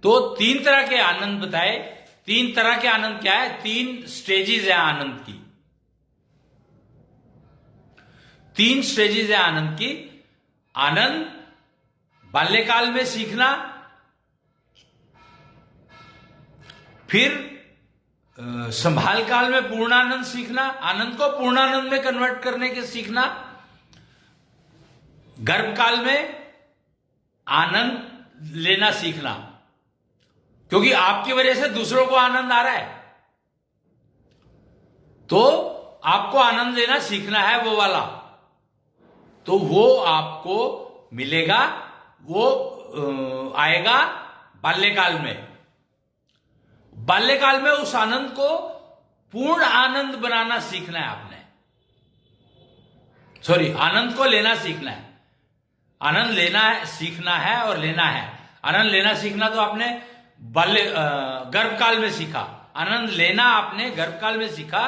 Speaker 1: तो 3 तरह के आनंद बताए। 3 तरह के आनंद क्या है? 3 स्टेजेस है आनंद की। 3 स्टेजेस है आनंद की। आनंद बाल्यकाल में सीखना, फिर संभाल काल में पूर्णानंद सीखना, आनंद को पूर्णानंद में कन्वर्ट करने के सीखना, गर्भ काल में आनंद लेना सीखना, क्योंकि आपकी वजह से दूसरों को आनंद आ रहा है, तो आपको आनंद लेना सीखना है वो वाला। तो वो आपको मिलेगा, वो आएगा बाल्यकाल में। बाल्यकाल में उस आनंद को पूर्ण आनंद बनाना सीखना है आपने। सॉरी, आनंद को लेना सीखना है। आनंद लेना है, सीखना है और लेना है। आनंद लेना सीखना तो आपने गर्भकाल में सीखा, आनंद लेना आपने गर्भकाल में सीखा,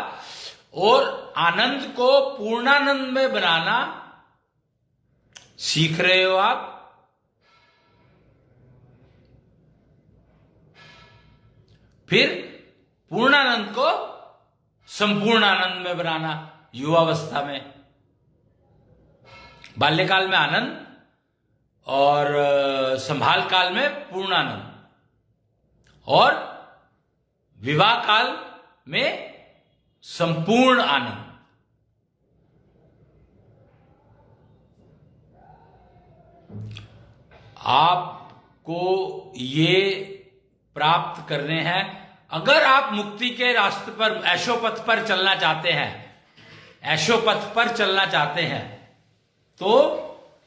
Speaker 1: और आनंद को पूर्णानंद में बनाना सीख रहे हो आप। फिर पूर्णानंद को संपूर्ण आनंद में बनाना युवावस्था में। बाल्यकाल में आनंद और संभाल काल में पूर्णानंद, और विवाह काल में संपूर्ण आनंद। आपको ये प्राप्त करने हैं। अगर आप मुक्ति के रास्ते पर, ऐशोपथ पर चलना चाहते हैं, ऐशोपथ पर चलना चाहते हैं, तो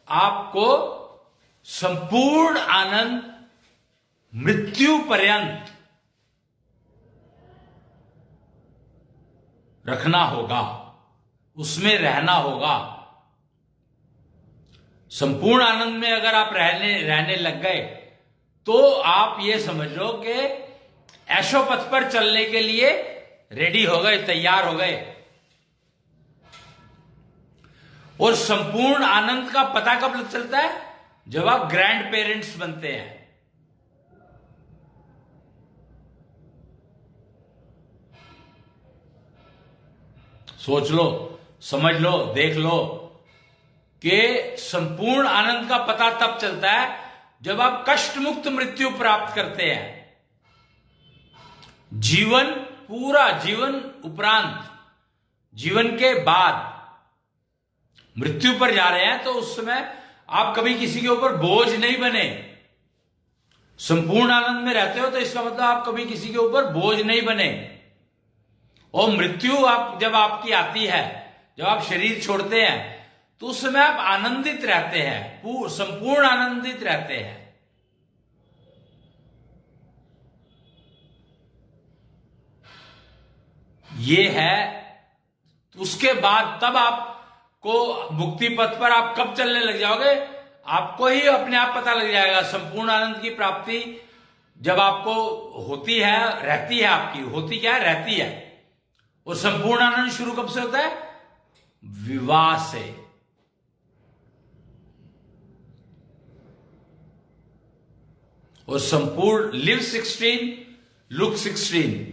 Speaker 1: आपको संपूर्ण आनंद मृत्यु पर्यंत रखना होगा, उसमें रहना होगा। संपूर्ण आनंद में अगर आप रहने लग गए तो आप ये समझ लो कि ऐशोपथ पर चलने के लिए रेडी हो गए, तैयार हो गए। और संपूर्ण आनंद का पता कब चलता है? जब आप ग्रैंड पेरेंट्स बनते हैं। सोच लो, समझ लो, देख लो कि संपूर्ण आनंद का पता तब चलता है जब आप कष्ट मुक्त मृत्यु प्राप्त करते हैं, जीवन, पूरा जीवन उपरांत, जीवन के बाद मृत्यु पर जा रहे हैं, तो उस समय आप कभी किसी के ऊपर बोझ नहीं बने, संपूर्ण आनंद में रहते हो, तो इसका मतलब आप कभी किसी के ऊपर बोझ नहीं बने। और मृत्यु जब आपकी आती है, जब आप शरीर छोड़ते हैं, तो उस समय आप आनंदित रहते हैं, संपूर्ण आनंदित रहते हैं। ये है। उसके बाद तब आपको मुक्ति पथ पर आप कब चलने लग जाओगे, आपको ही अपने आप पता लग जाएगा। संपूर्ण आनंद की प्राप्ति जब आपको होती है, रहती है, आपकी होती क्या है, रहती है। और संपूर्ण आनंद शुरू कब से होता है? विवाह से। और संपूर्ण लिव 16 लुक 16,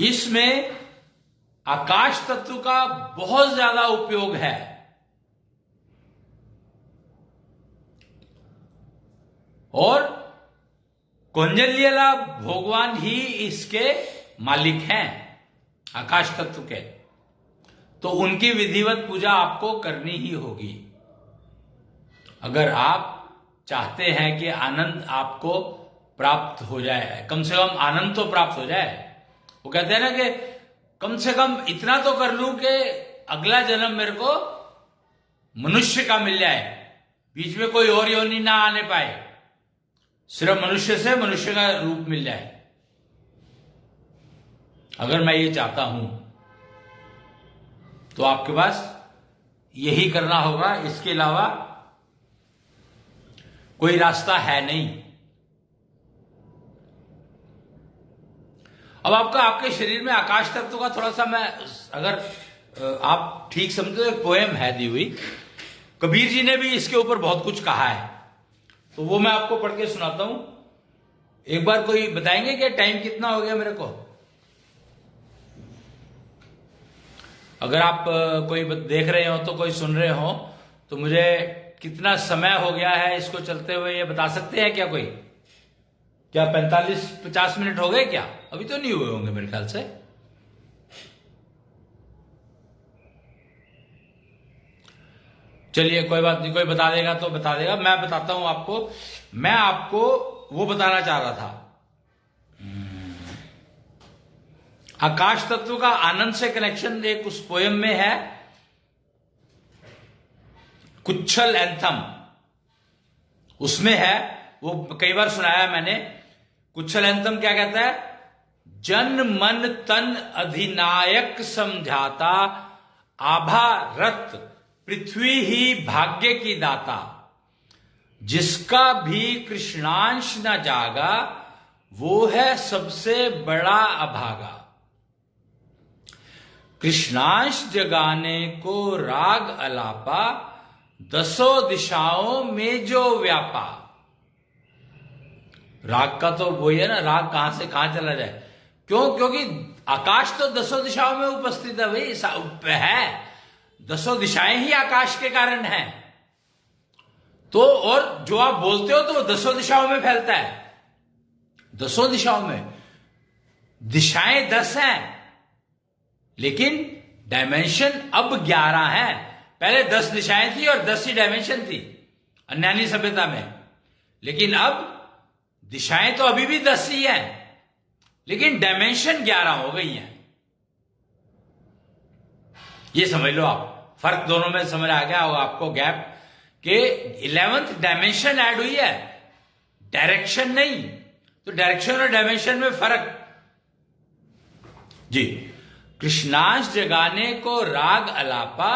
Speaker 1: इसमें आकाश तत्व का बहुत ज्यादा उपयोग है। और कौंजल्यला भगवान ही इसके मालिक हैं, आकाश तत्व के। तो उनकी विधिवत पूजा आपको करनी ही होगी अगर आप चाहते हैं कि आनंद आपको प्राप्त हो जाए। कम से कम आनंद तो प्राप्त हो जाए। वो कहते हैं ना कि कम से कम इतना तो कर लूं कि अगला जन्म मेरे को मनुष्य का मिल जाए, बीच में कोई और योनि ना आने पाए, सिर्फ मनुष्य से मनुष्य का रूप मिल जाए। अगर मैं ये चाहता हूं तो आपके पास यही करना होगा, इसके अलावा कोई रास्ता है नहीं। अब आपके शरीर में आकाश तत्व का थोड़ा सा, मैं अगर आप ठीक समझो, एक पोएम है दी हुई, कबीर जी ने भी इसके ऊपर बहुत कुछ कहा है, तो वो मैं आपको पढ़ के सुनाता हूं। एक बार कोई बताएंगे कि टाइम कितना हो गया मेरे को? अगर आप कोई देख रहे हो तो कोई सुन रहे हो तो मुझे कितना समय हो गया है इसको चलते हुए, ये बता सकते हैं क्या कोई? क्या 45-50 मिनट हो गए क्या? अभी तो नहीं हुए होंगे मेरे ख्याल से। चलिए कोई बात नहीं, कोई बता देगा तो बता देगा, मैं बताता हूं आपको। मैं आपको वो बताना चाह रहा था, आकाश तत्व का आनंद से कनेक्शन एक उस पोयम में है, कुच्छल एंथम, उसमें है, वो कई बार सुनाया है मैंने। कुच्छल एंथम क्या कहता है? जन मन तन अधिनायक समझाता, आभा रत पृथ्वी ही भाग्य की दाता, जिसका भी कृष्णांश न जागा, वो है सबसे बड़ा अभागा। कृष्णांश जगाने को राग अलापा, दसों दिशाओं में जो व्यापा। राग का तो वही है ना, राग कहां से कहां चला जाए। क्यों? क्योंकि आकाश तो दसों दिशाओं में उपस्थित है भाई, है। दसों दिशाएं ही आकाश के कारण हैं। तो और जो आप बोलते हो तो वो दसों दिशाओं में फैलता है। दसों दिशाओं में दिशाएं 10 हैं, लेकिन डायमेंशन अब 11 हैं। पहले 10 दिशाएं थी और 10 ही डायमेंशन थी अन्यानी सभ्यता में, लेकिन अब दिशाएं तो अभी भी 10 ही हैं, लेकिन डायमेंशन 11 हो गई हैं। ये समझ लो आप, फर्क दोनों में समझ आ गया होगा आपको, गैप के 11th डायमेंशन ऐड हुई है, डायरेक्शन नहीं। तो डायरेक्शन और डायमेंशन में फर्क जी। कृष्णांश जगाने को राग अलापा,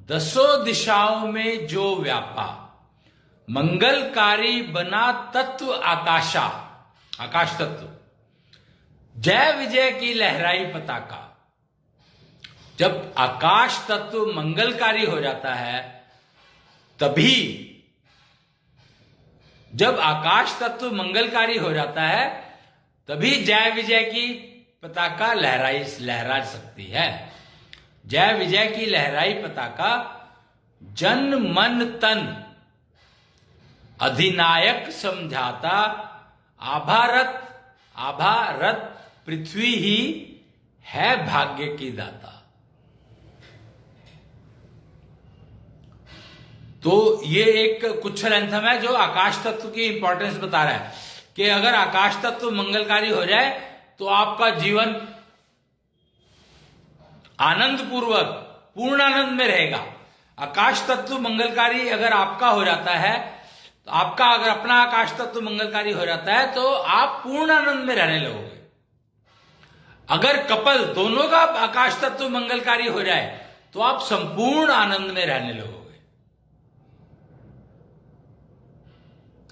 Speaker 1: दसों दिशाओं में जो व्यापा, मंगलकारी बना तत्व आकाशा, आकाश तत्व, जय विजय की लहराई पताका। जब आकाश तत्व मंगलकारी हो जाता है, तभी जब आकाश तत्व मंगलकारी हो जाता है, तभी जय विजय की पताका लहरा सकती है। जय विजय की लहराई पताका जन मन तन अधिनायक समझाता, आभारत पृथ्वी ही है भाग्य की दाता। तो ये एक कुच्छल एंथम है जो आकाश तत्व की इंपॉर्टेंस बता रहा है कि अगर आकाश तत्व मंगलकारी हो जाए तो आपका जीवन आनंद पूर्वक पूर्ण आनंद में रहेगा। आकाश तत्व मंगलकारी अगर आपका हो जाता है, तो आपका अगर अपना आकाश तत्व मंगलकारी हो जाता है तो आप पूर्ण आनंद में रहने लगोगे। अगर कपल दोनों का आकाश तत्व मंगलकारी हो जाए तो आप संपूर्ण आनंद में रहने लगोगे।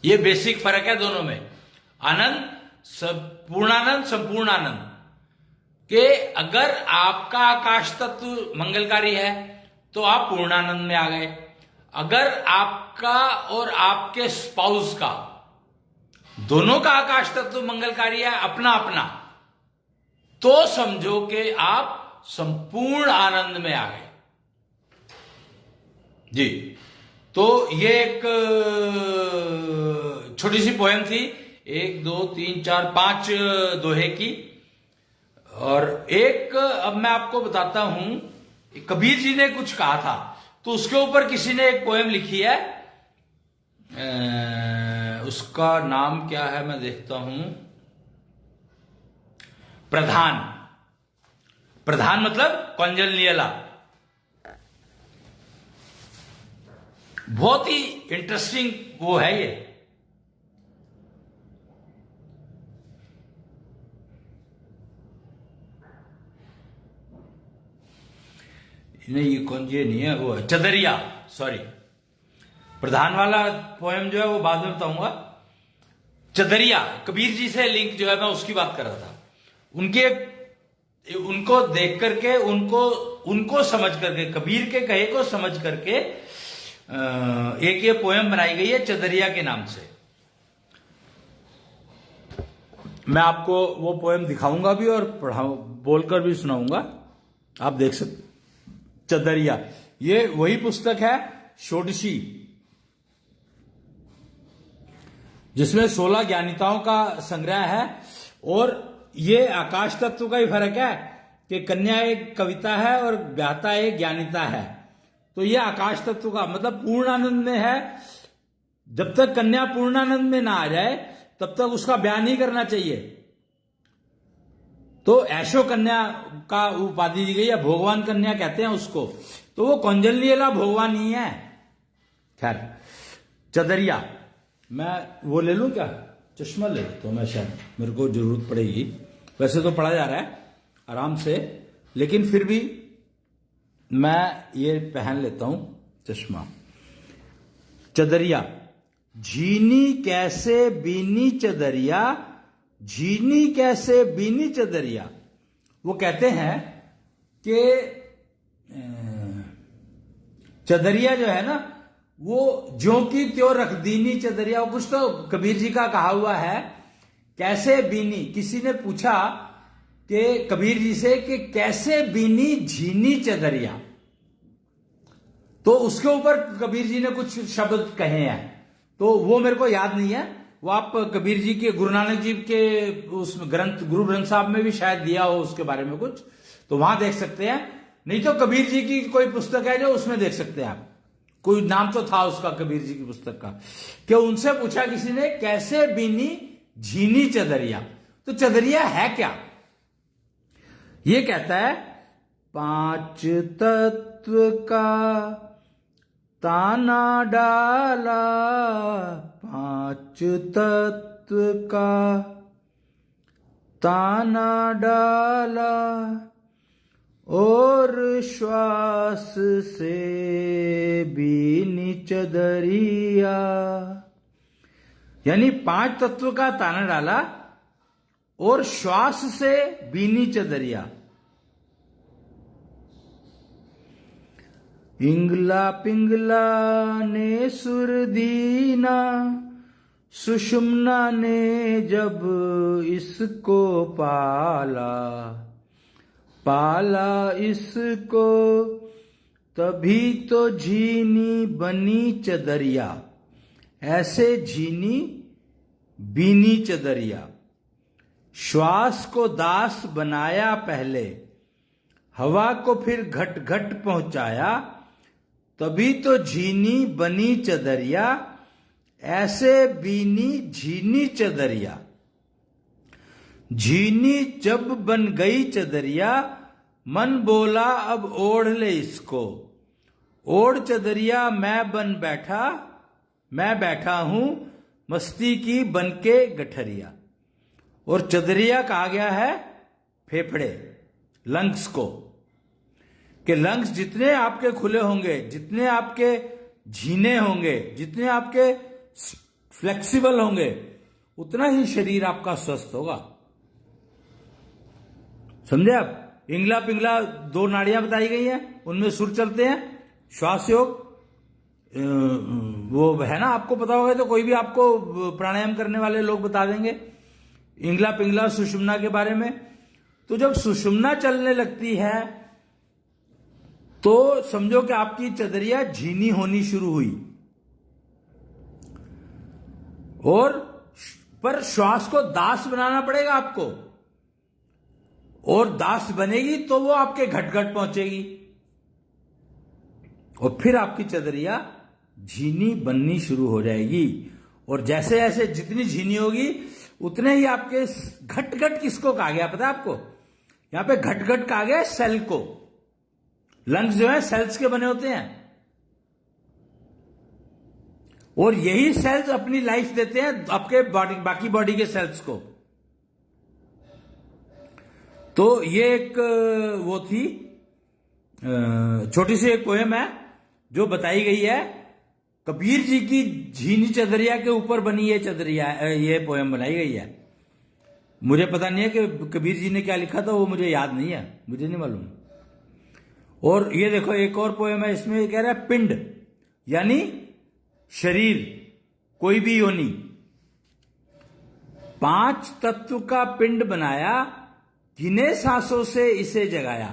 Speaker 1: ये बेसिक फर्क है दोनों में, आनंद, पूर्णानंद, संपूर्ण आनंद। कि अगर आपका आकाश तत्व मंगलकारी है तो आप पूर्णानंद में आ गए। अगर आपका और आपके स्पाउस का दोनों का आकाश तत्व मंगलकारी है अपना अपना, तो समझो कि आप संपूर्ण आनंद में आ गए जी। तो ये एक छोटी सी पोएम थी, 1 2 3 4 5 दोहे की। और एक अब मैं आपको बताता हूं, कबीर जी ने कुछ कहा था तो उसके ऊपर किसी ने एक पोएम लिखी है। उसका नाम क्या है मैं देखता हूं। प्रधान, प्रधान मतलब कौंजलनियला। बहुत ही इंटरेस्टिंग वो है ये। नहीं, ये कौन, ये नहीं है, वो है चदरिया, सॉरी। प्रधान वाला पोएम जो है वो बाद में बताऊंगा। चदरिया, कबीर जी से लिंक जो है मैं उसकी बात कर रहा था। उनको देख करके, उनको समझ करके, कबीर के कहे को समझ करके एक ये पोएम बनाई गई है चदरिया के नाम से। मैं आपको वो पोएम दिखाऊंगा भी और बोलकर भी सुनाऊंगा, आप देख सकते। चदरिया, ये वही पुस्तक है षोडशी जिसमें 16 ज्ञानिताओं का संग्रह है। और ये आकाश तत्व का ही फर्क है कि कन्या एक कविता है और व्याता एक ज्ञानिता है। तो ये आकाश तत्व का मतलब पूर्णानंद में है। जब तक कन्या पूर्णानंद में ना आ जाए तब तक उसका बयान नहीं करना चाहिए। तो ऐशो कन्या का उपाधि दी गई है, भगवान कन्या कहते हैं उसको। तो वो कौंजलनियला भगवान ही है। खैर, चदरिया, मैं वो ले लूं क्या, चश्मा ले तो मैं, शायद मेरे को जरूरत पड़ेगी। वैसे तो पढ़ा जा रहा है आराम से, लेकिन फिर भी मैं ये पहन लेता हूं चश्मा। चदरिया, झीनी कैसे बीनी चदरिया, झीनी कैसे बीनी चदरिया। वो कहते हैं कि चदरिया जो है ना, वो ज्यों की त्यों रख दीनी चदरिया। वो कुछ तो कबीर जी का कहा हुआ है। कैसे बीनी, किसी ने पूछा कि कबीर जी से कि कैसे बीनी झीनी चदरिया, तो उसके ऊपर कबीर जी ने कुछ शब्द कहे हैं। तो वो मेरे को याद नहीं है, वो आप कबीर जी के, गुरु नानक जी के उस ग्रंथ, गुरु ग्रंथ साहब में भी शायद दिया हो उसके बारे में कुछ, तो वहां देख सकते हैं। नहीं तो कबीर जी की कोई पुस्तक है जो उसमें देख सकते हैं आप। कोई नाम तो था उसका कबीर जी की पुस्तक का, कि उनसे पूछा किसी ने कैसे बीनी झीनी चदरिया। तो चदरिया है क्या? ये कहता है 5 तत्व का ताना डाला, 5 तत्व का ताना डाला, और श्वास से बीनी चदरिया। यानी 5 तत्व का ताना डाला और श्वास से बीनी चदरिया। इंगला पिंगला ने सुर दीना, सुषुम्ना ने जब इसको पाला, पाला इसको
Speaker 2: तभी तो झीनी बनी चदरिया, ऐसे झीनी बीनी चदरिया। श्वास को दास बनाया पहले, हवा को फिर घट घट पहुंचाया। तभी तो झीनी बनी चदरिया, ऐसे बीनी झीनी चदरिया। झीनी जब बन गई चदरिया, मन बोला अब ओढ़ ले इसको। ओढ़ चदरिया मैं बैठा हूं मस्ती की बनके गठरिया। और चदरिया कहा गया है फेफड़े, लंग्स को, कि लंग्स जितने आपके खुले होंगे, जितने आपके झीने होंगे, जितने आपके फ्लेक्सिबल होंगे, उतना ही शरीर आपका स्वस्थ होगा। समझे आप? इंगला पिंगला 2 नाड़ियां बताई गई हैं, उनमें सुर चलते हैं। श्वास योग वो है ना, आपको पता होगा तो कोई भी आपको प्राणायाम करने वाले लोग बता देंगे इंगला पिंगला सुषुम्ना के बारे में। तो जब सुषुम्ना चलने लगती है तो समझो कि आपकी चदरिया झीनी होनी शुरू हुई। और पर श्वास को दास बनाना पड़ेगा आपको, और दास बनेगी तो वो आपके घट घट पहुंचेगी, और फिर आपकी चदरिया झीनी बननी शुरू हो जाएगी। और जैसे जैसे जितनी झीनी होगी उतने ही आपके घट घट किसको कहा गया पता है आपको? यहां पे घट घट कहा गया सेल को। लंग्स जो है सेल्स के बने होते हैं, और यही सेल्स अपनी लाइफ देते हैं आपके बाकी बॉडी के सेल्स को। तो ये एक वो थी छोटी सी एक पोएम है जो बताई गई है। कबीर जी की झीनी चदरिया के ऊपर बनी ये चदरिया, ये पोएम बनाई गई है। मुझे पता नहीं है कि कबीर जी ने क्या लिखा था, वो मुझे याद नहीं है, मुझे नहीं मालूम। और ये देखो एक और पोएम है, इसमें ये कह रहा है पिंड यानी शरीर, कोई भी योनि। 5 तत्व का पिंड बनाया, गिने सांसों से इसे जगाया।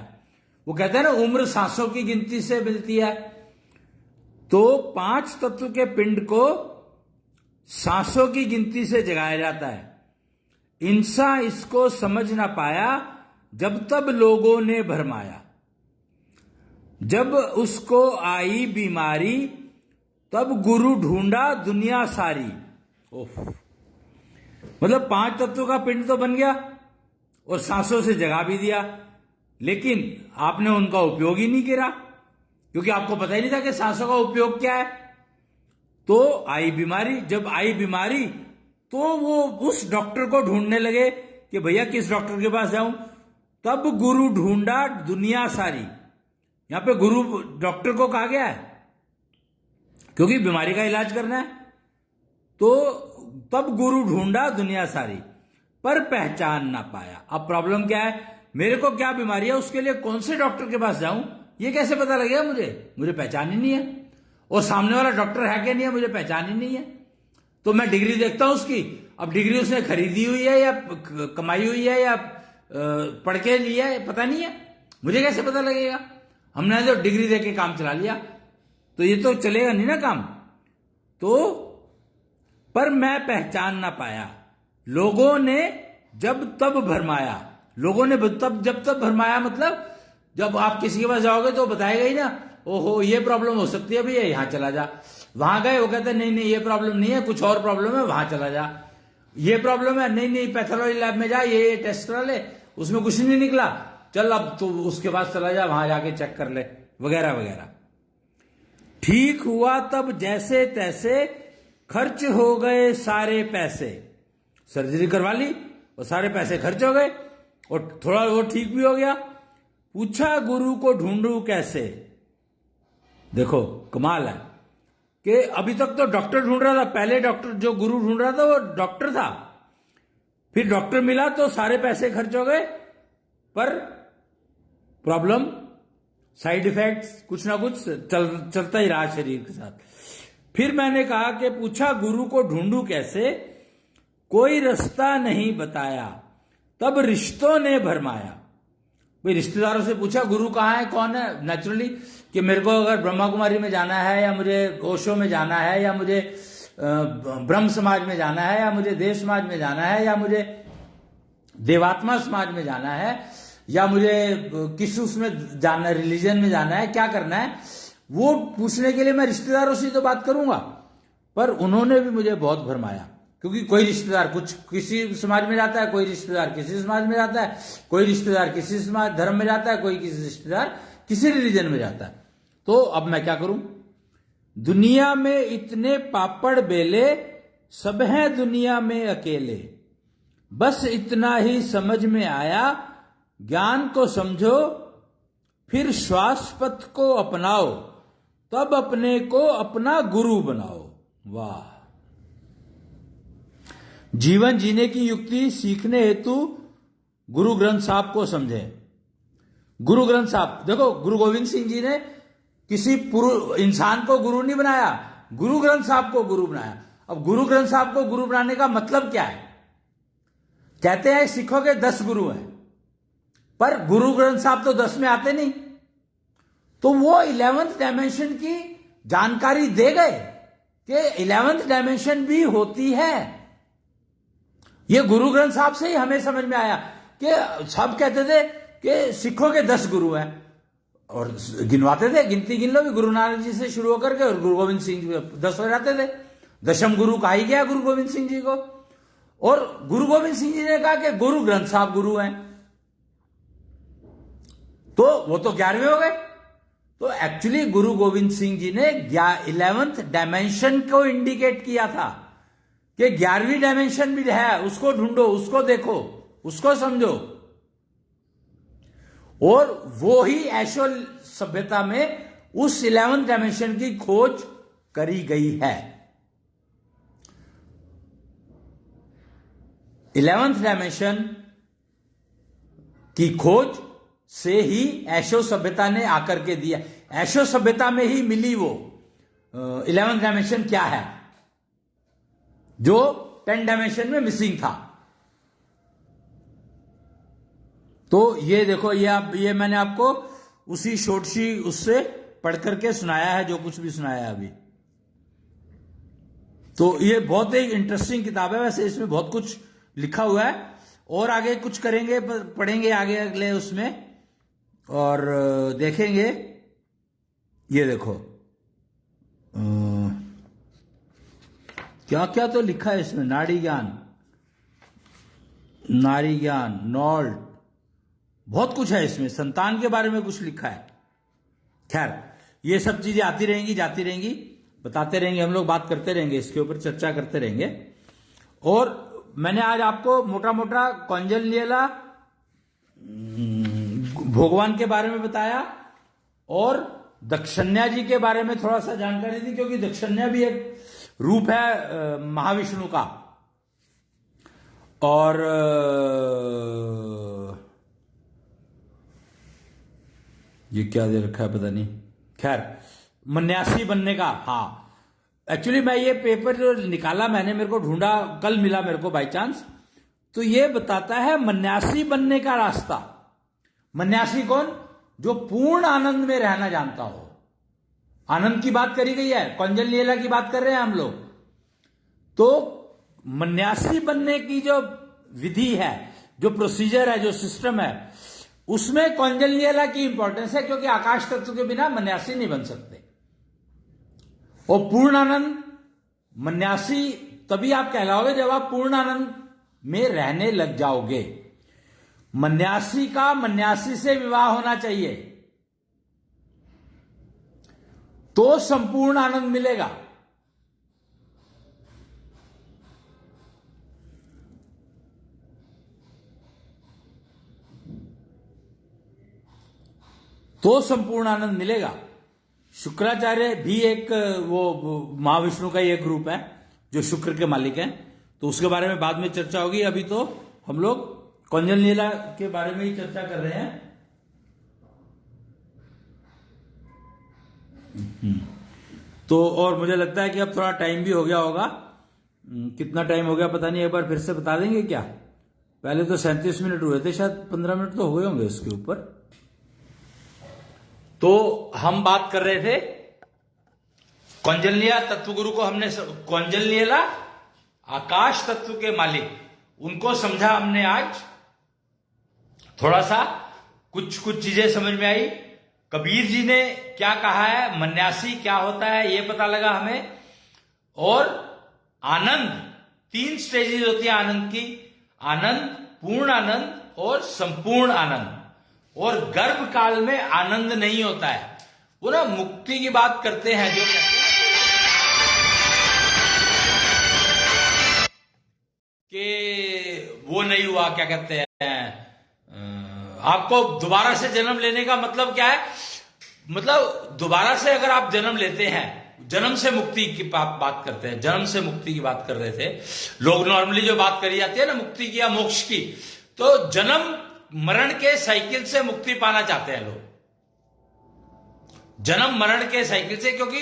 Speaker 2: वो कहते हैं ना उम्र सांसों की गिनती से मिलती है, तो 5 तत्व के पिंड को सांसों की गिनती से जगाया जाता है। इंसान इसको समझ ना पाया, जब तब लोगों ने भरमाया। जब उसको आई बीमारी, तब गुरु ढूंढा दुनिया सारी। ओह, मतलब 5 तत्वों का पिंड तो बन गया और सांसों से जगा भी दिया, लेकिन आपने उनका उपयोग ही नहीं किया, क्योंकि आपको पता ही नहीं था कि सांसों का उपयोग क्या है। तो आई बीमारी, जब आई बीमारी तो वो उस डॉक्टर को ढूंढने लगे कि भैया किस डॉक्टर के पास जाऊं। तब गुरु ढूंढा दुनिया सारी। यहां पे गुरु डॉक्टर को कहा गया है क्योंकि बीमारी का इलाज करना है। तो तब गुरु ढूंढा दुनिया सारी, पर पहचान ना पाया। अब प्रॉब्लम क्या है, मेरे को क्या बीमारी है, उसके लिए कौन से डॉक्टर के पास जाऊं, ये कैसे पता लगेगा मुझे पहचान ही नहीं है। और सामने वाला डॉक्टर है क्या नहीं है, मुझे पहचान ही नहीं है। तो मैं डिग्री देखता हूं उसकी, अब डिग्री उसने खरीदी हुई है या कमाई हुई है या पढ़ के लिया है, पता नहीं है, मुझे कैसे पता लगेगा। हमने जो डिग्री देके काम चला लिया तो ये तो चलेगा नहीं ना काम। तो पर मैं पहचान ना पाया, लोगों ने जब तब भरमाया। लोगों ने जब तब भरमाया मतलब जब आप किसी के पास जाओगे तो बताएगा ही ना, ओहो ये प्रॉब्लम हो सकती है भैया, यहां चला जा। वहां गए, वो कहते नहीं नहीं ये प्रॉब्लम नहीं है, कुछ और प्रॉब्लम है, वहां चला जा। ये प्रॉब्लम है, नहीं नहीं पैथोलॉजी लैब में जा, ये टेस्ट करा ले, उसमें कुछ नहीं निकला, चल अब तो उसके पास चला जा, वहां जाके चेक कर ले, वगैरह वगैरह। ठीक हुआ तब जैसे तैसे, खर्च हो गए सारे पैसे। सर्जरी करवा ली और सारे पैसे खर्च हो गए और थोड़ा वो ठीक भी हो गया। पूछा गुरु को ढूंढूं कैसे। देखो कमाल है कि अभी तक तो डॉक्टर ढूंढ रहा था, पहले डॉक्टर जो गुरु ढूंढ रहा था वो डॉक्टर था, फिर डॉक्टर मिला तो सारे पैसे खर्च हो गए, पर प्रॉब्लम, साइड इफेक्ट्स, कुछ ना कुछ चलता ही रहा शरीर के साथ। फिर मैंने कहा कि पूछा गुरु को ढूंढूं कैसे, कोई रास्ता नहीं बताया, तब रिश्तों ने भरमाया। भाई रिश्तेदारों से पूछा गुरु कहाँ है, कौन है, नेचुरली कि मेरे को अगर ब्रह्मा कुमारी में जाना है, या मुझे ओशो में जाना है, या मुझे ब्रह्म समाज में जाना है, या मुझे देव समाज में जाना है, या मुझे देवात्मा समाज में जाना है, या मुझे किस उसमें जाना, रिलीजन में जाना है, क्या करना है, वो पूछने के लिए मैं रिश्तेदारों से तो बात करूंगा। पर उन्होंने भी मुझे बहुत भरमाया, क्योंकि कोई रिश्तेदार कुछ किसी समाज में जाता है, कोई रिश्तेदार किसी समाज में जाता है, कोई रिश्तेदार किसी समाज धर्म में जाता है, कोई किसी रिश्तेदार किसी रिलीजन में जाता है। तो अब मैं क्या करूं? दुनिया में इतने पापड़ बेले, सब हैं दुनिया में अकेले, बस इतना ही समझ में आया, ज्ञान को समझो फिर श्वास पथ को अपनाओ, तब अपने को अपना गुरु बनाओ। वाह! जीवन जीने की युक्ति सीखने हेतु गुरु ग्रंथ साहब को समझें। गुरु ग्रंथ साहब, देखो, गुरु गोविंद सिंह जी ने किसी इंसान को गुरु नहीं बनाया, गुरु ग्रंथ साहब को गुरु बनाया। अब गुरु ग्रंथ साहब को गुरु बनाने का मतलब क्या है? कहते हैं सिखों के 10 गुरु हैं, पर गुरु ग्रंथ साहब तो 10 में आते नहीं, तो वो 11th डायमेंशन की जानकारी दे गए कि 11th डायमेंशन भी होती है। ये गुरु ग्रंथ साहब से ही हमें समझ में आया कि सब कहते थे कि सिखों के 10 गुरु हैं, और गिनवाते थे, गिनती गिन लो भी, गुरु नानक जी से शुरू होकर के और गुरु गोविंद सिंह जी 10 हो जाते थे। 10म गुरु कहा ही गया गुरु गोविंद सिंह जी को, और गुरु गोविंद सिंह जी ने कहा कि गुरु ग्रंथ साहब गुरु हैं, तो वो तो 11वें हो गए। तो एक्चुअली गुरु गोविंद सिंह जी ने 11th डायमेंशन को इंडिकेट किया था कि 11वीं डायमेंशन भी है, उसको ढूंढो, उसको देखो, उसको समझो। और वो ही एशो सभ्यता में उस 11th डायमेंशन की खोज करी गई है। 11th डायमेंशन की खोज से ही एशो सभ्यता ने आकर के दिया। एशो सभ्यता में ही मिली वो 11th डायमेंशन क्या है, जो 10 डायमेंशन में मिसिंग था। तो ये देखो, ये मैंने आपको उसी शॉर्ट सी उससे पढ़ करके सुनाया है, जो कुछ भी सुनाया है अभी। तो ये बहुत ही इंटरेस्टिंग किताब है। वैसे इसमें बहुत कुछ लिखा हुआ है, और आगे कुछ करेंगे, पढ़ेंगे आगे अगले उसमें, और देखेंगे। ये देखो क्या क्या तो लिखा है इसमें, नाड़ी ज्ञान, नारी ज्ञान, नॉल्ट, बहुत कुछ है इसमें, संतान के बारे में कुछ लिखा है। खैर, ये सब चीजें आती रहेंगी, जाती रहेंगी, बताते रहेंगे हम लोग, बात करते रहेंगे, इसके ऊपर चर्चा करते रहेंगे। और मैंने आज आपको मोटा मोटा कौंजल लीला, भगवान के बारे में बताया, और दक्षन्या जी के बारे में थोड़ा सा जानकारी दी, क्योंकि दक्षन्या भी एक रूप है महाविष्णु का। और ये क्या दे रखा है पता नहीं। खैर, मन्यासी बनने का, हाँ, एक्चुअली मैं ये पेपर जो निकाला मैंने, मेरे को ढूंढा, कल मिला मेरे को बाय चांस, तो ये बताता है मन्यासी बनने का रास्ता। मन्यासी कौन? जो पूर्ण आनंद में रहना जानता हो। आनंद की बात करी गई है, कौंजल लीला की बात कर रहे हैं हम लोग। तो मन्यासी बनने की जो विधि है, जो प्रोसीजर है, जो सिस्टम है, उसमें कौंजल लीला की इंपॉर्टेंस है, क्योंकि आकाश तत्व के बिना मन्यासी नहीं बन सकते। और पूर्ण आनंद, मन्यासी तभी आप कहलाओगे जब आप पूर्ण आनंद में रहने लग जाओगे। मन्यासी का मन्यासी से विवाह होना चाहिए, तो संपूर्ण आनंद मिलेगा। तो संपूर्ण आनंद मिलेगा। शुक्राचार्य भी एक वो महाविष्णु का ही एक रूप है, जो शुक्र के मालिक हैं, तो उसके बारे में बाद में चर्चा होगी। अभी तो हम लोग कौंजल लीला के बारे में ही चर्चा कर रहे हैं। तो और मुझे लगता है कि अब थोड़ा टाइम भी हो गया होगा। कितना टाइम हो गया पता नहीं, एक बार फिर से बता देंगे क्या? पहले तो 37 मिनट हुए थे, शायद 15 मिनट तो हुए होंगे इसके ऊपर।
Speaker 1: तो हम बात कर रहे थे कौंजल्य तत्वगुरु को हमने कौंजल्यला आकाश तत्व के मालिक, उनको समझा हमने आज। थोड़ा सा कुछ चीजें समझ में आई। कबीर जी ने क्या कहा है, मन्यासी क्या होता है ये पता लगा हमें। और आनंद, 3 स्टेजेस होती है आनंद की, आनंद, पूर्ण आनंद और संपूर्ण आनंद। और गर्भ काल में आनंद नहीं होता है। वो ना मुक्ति की बात करते हैं, जो कहते हैं कि वो नहीं हुआ, क्या कहते हैं, आपको दोबारा से जन्म लेने का मतलब क्या है, मतलब दोबारा से अगर आप जन्म लेते हैं, जन्म से मुक्ति की बात करते हैं, जन्म से मुक्ति की बात कर रहे थे लोग। नॉर्मली जो बात करी जाती है ना मुक्ति की या मोक्ष की, तो जन्म मरण के साइकिल से मुक्ति पाना चाहते हैं लोग, जन्म मरण के साइकिल से। क्योंकि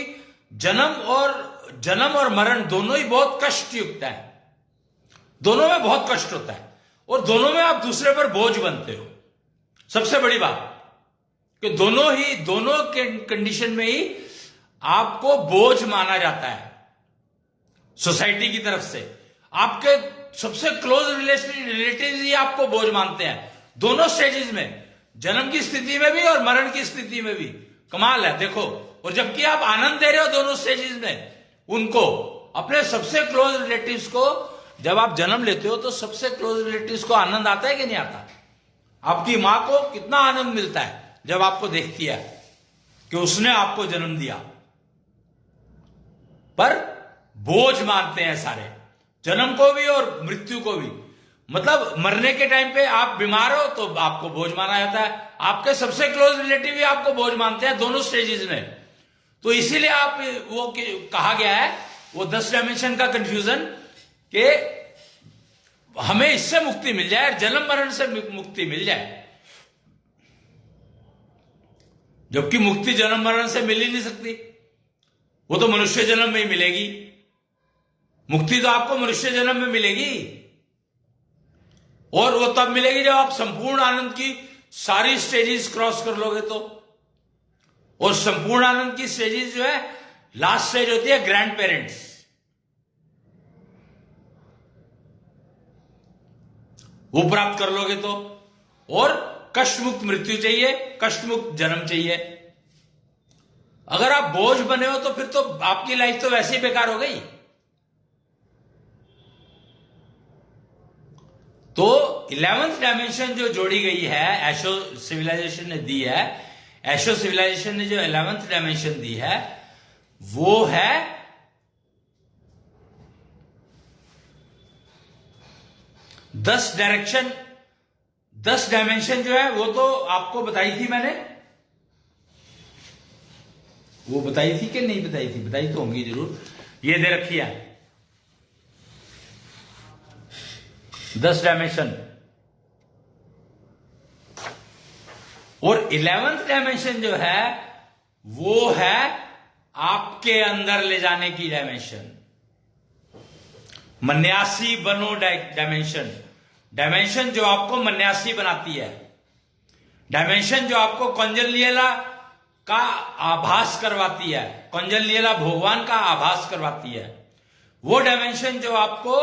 Speaker 1: जन्म और मरण दोनों ही बहुत कष्ट युक्त है, दोनों में बहुत कष्ट होता है, और दोनों में आप दूसरे पर बोझ बनते हो। सबसे बड़ी बात कि दोनों के कंडीशन में ही आपको बोझ माना जाता है सोसाइटी की तरफ से। आपके सबसे क्लोज रिलेटिव्स ही आपको बोझ मानते हैं, दोनों स्टेजेस में, जन्म की स्थिति में भी और मरण की स्थिति में भी। कमाल है, देखो। और जबकि आप आनंद दे रहे हो दोनों स्टेजेस में उनको, अपने सबसे क्लोज रिलेटिव्स को। जब आप जन्म लेते हो तो सबसे क्लोज रिलेटिव्स को आनंद आता है कि नहीं आता? आपकी मां को कितना आनंद मिलता है जब आपको देखती है कि उसने आपको जन्म दिया, पर बोझ मानते हैं सारे, जन्म को भी और मृत्यु को भी। मतलब मरने के टाइम पे आप बीमार हो तो आपको बोझ माना जाता है, आपके सबसे क्लोज रिलेटिव भी आपको बोझ मानते हैं दोनों स्टेजेस में। तो इसीलिए आप वो कहा गया है, वो 10 डायमेंशन का कंफ्यूजन, कि हमें इससे मुक्ति मिल जाए, जन्म मरण से मुक्ति मिल जाए। जबकि मुक्ति जन्म मरण से मिल ही नहीं सकती, वो तो मनुष्य जन्म में ही मिलेगी। मुक्ति तो आपको मनुष्य जन्म में मिलेगी, और वो तब मिलेगी जब आप संपूर्ण आनंद की सारी स्टेजेस क्रॉस कर लोगे तो। और संपूर्ण आनंद की स्टेजेस जो है, लास्ट स्टेज होती है ग्रैंड पेरेंट्स, वो प्राप्त कर लोगे तो। और कष्ट मुक्त मृत्यु चाहिए, कष्ट मुक्त जन्म चाहिए। अगर आप बोझ बने हो तो फिर तो आपकी लाइफ तो वैसे ही बेकार हो गई। तो 11th डायमेंशन जो जोड़ी गई है, एशो सिविलाइजेशन ने दी है, एशो सिविलाइजेशन ने जो 11th डायमेंशन दी है, वो है दस डायमेंशन जो है, वो तो आपको बताई थी मैंने। वो बताई थी कि नहीं बताई थी? बताई तो होंगी जरूर। ये दे रखी है 10 डायमेंशन। और 11th डायमेंशन जो है, वो है आपके अंदर ले जाने की डायमेंशन। मन्यासी बनो डायमेंशन जो आपको मन्यासी बनाती है, डायमेंशन जो आपको कौंजल्यला का आभास करवाती है, कौंजल्यला भगवान का आभास करवाती है। वो डायमेंशन जो आपको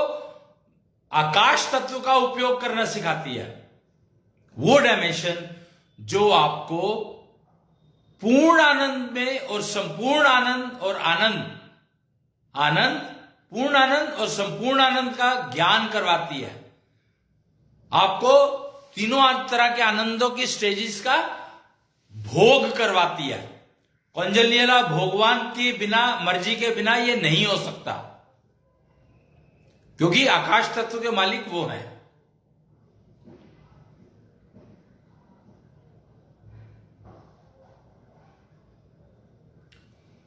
Speaker 1: आकाश तत्व का उपयोग करना सिखाती है, वो डायमेंशन जो आपको पूर्ण आनंद में और संपूर्ण आनंद और पूर्ण आनंद और संपूर्ण आनंद का ज्ञान करवाती है। आपको तीनों तरह के आनंदों की स्टेजेस का भोग करवाती है। कौंजल्यला भगवान की बिना, मर्जी के बिना ये नहीं हो सकता, क्योंकि आकाश तत्व के मालिक वो हैं।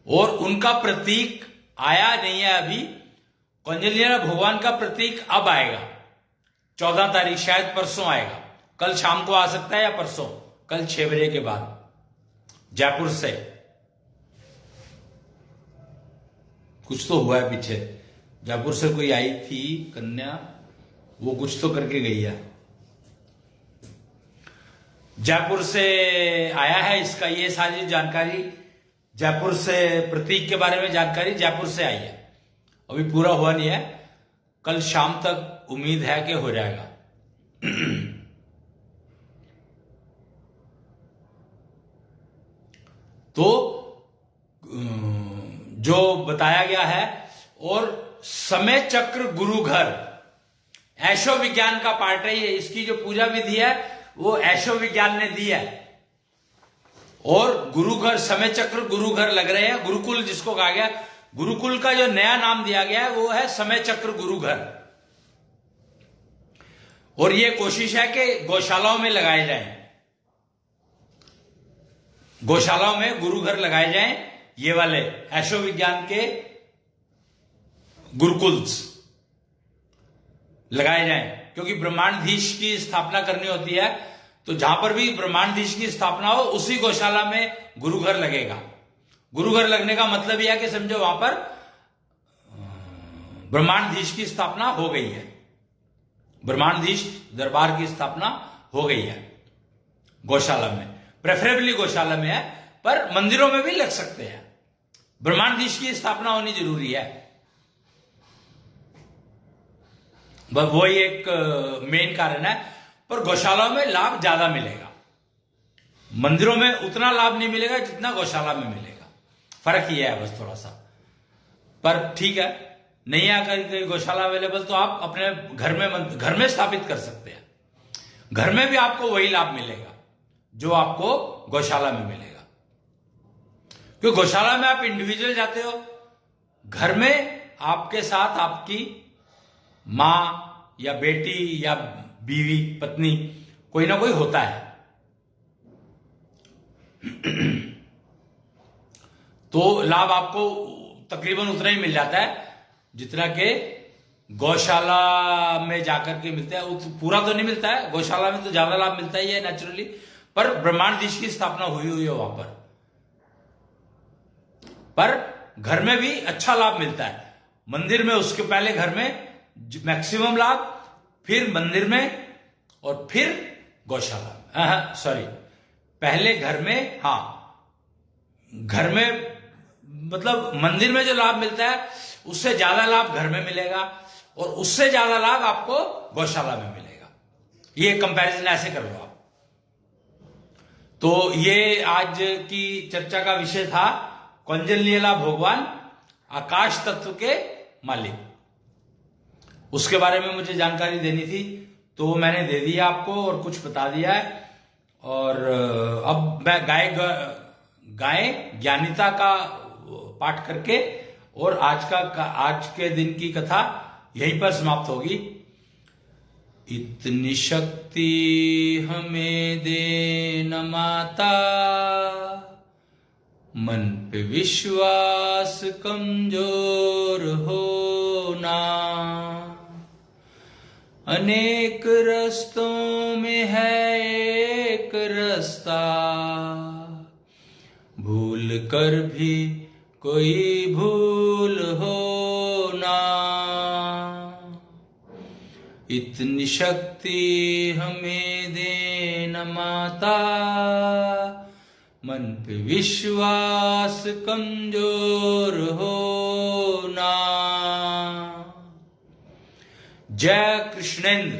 Speaker 1: और उनका प्रतीक आया नहीं है अभी। कौंजल्यला भगवान का प्रतीक अब आएगा, 14 तारीख, शायद परसों आएगा। कल शाम को आ सकता है या परसों, कल 6 बजे के बाद जयपुर से। कुछ तो हुआ है पीछे, जयपुर से कोई आई थी कन्या, वो कुछ तो करके गई है। जयपुर से आया है। इसका ये सारी जानकारी जयपुर से, प्रतीक के बारे में जानकारी जयपुर से आई है। अभी पूरा हुआ नहीं है, कल शाम तक उम्मीद है कि हो जाएगा। तो जो बताया गया है, और समय चक्र गुरु घर ऐशो विज्ञान का पार्ट है ये। इसकी जो पूजा विधि है वो ऐशो विज्ञान ने दी है। और गुरु घर, समय चक्र गुरु घर लग रहे हैं। गुरुकुल जिसको कहा गया, गुरुकुल का जो नया नाम दिया गया है वो है समय चक्र गुरु घर। और ये कोशिश है कि गौशालाओं में लगाए जाएं, गौशालाओं में गुरु घर लगाए जाएं, ये वाले ऐशो विज्ञान के गुरुकुल्स लगाए जाएं। क्योंकि ब्रह्मांडधीश की स्थापना करनी होती है, तो जहां पर भी ब्रह्मांडधीश की स्थापना हो उसी गौशाला में गुरुघर लगेगा। गुरुघर लगने का मतलब यह है कि समझो वहां पर ब्रह्मांडधीश की स्थापना हो गई है, ब्रह्मांडधीश दरबार की स्थापना हो गई है गौशाला में। प्रेफरेबली गौशाला में है, पर मंदिरों में भी लग सकते हैं। ब्रह्मांडधीश की स्थापना होनी जरूरी है, वही एक मेन कारण है। पर गौशालाओं में लाभ ज्यादा मिलेगा, मंदिरों में उतना लाभ नहीं मिलेगा जितना गौशाला में मिलेगा। फर्क ही है बस थोड़ा सा। पर ठीक है, नहीं आकर कोई गौशाला अवेलेबल तो आप अपने घर में स्थापित कर सकते हैं। घर में भी आपको वही लाभ मिलेगा जो आपको गौशाला में मिलेगा। क्योंकि गौशाला में आप इंडिविजुअल जाते हो, घर में आपके साथ आपकी मां या बेटी या बीवी पत्नी कोई ना कोई होता है। तो लाभ आपको तकरीबन उतना ही मिल जाता है जितना के गौशाला में जाकर के मिलता है। पूरा तो नहीं मिलता है, गौशाला में तो ज्यादा लाभ मिलता ही है नेचुरली, पर ब्रह्मांडधीश की स्थापना हुई है वहां पर घर में भी अच्छा लाभ मिलता है। मंदिर में उसके पहले घर में मैक्सिमम लाभ, फिर मंदिर में, और फिर गौशाला। सॉरी, पहले घर में, घर में मतलब मंदिर में जो लाभ मिलता है उससे ज्यादा लाभ घर में मिलेगा, और उससे ज्यादा लाभ आपको गौशाला में मिलेगा। ये कंपैरिजन ऐसे कर लो आप। तो ये आज की चर्चा का विषय था, कौंजल्यला भगवान आकाश तत्व के मालिक। उसके बारे में मुझे जानकारी देनी थी तो वो मैंने दे दिया आपको और कुछ बता दिया है। और अब मैं गाय ज्ञानिता का पाठ करके और आज के दिन की कथा यहीं पर समाप्त होगी। इतनी शक्ति हमें दे न माता, मन पे विश्वास कमजोर होना। अनेक रस्तों में है एक रास्ता, भूल कर भी कोई भूल होना। इतनी शक्ति हमें दे न माता, मन पे विश्वास कमजोर होना। जय कृष्णेंद्र।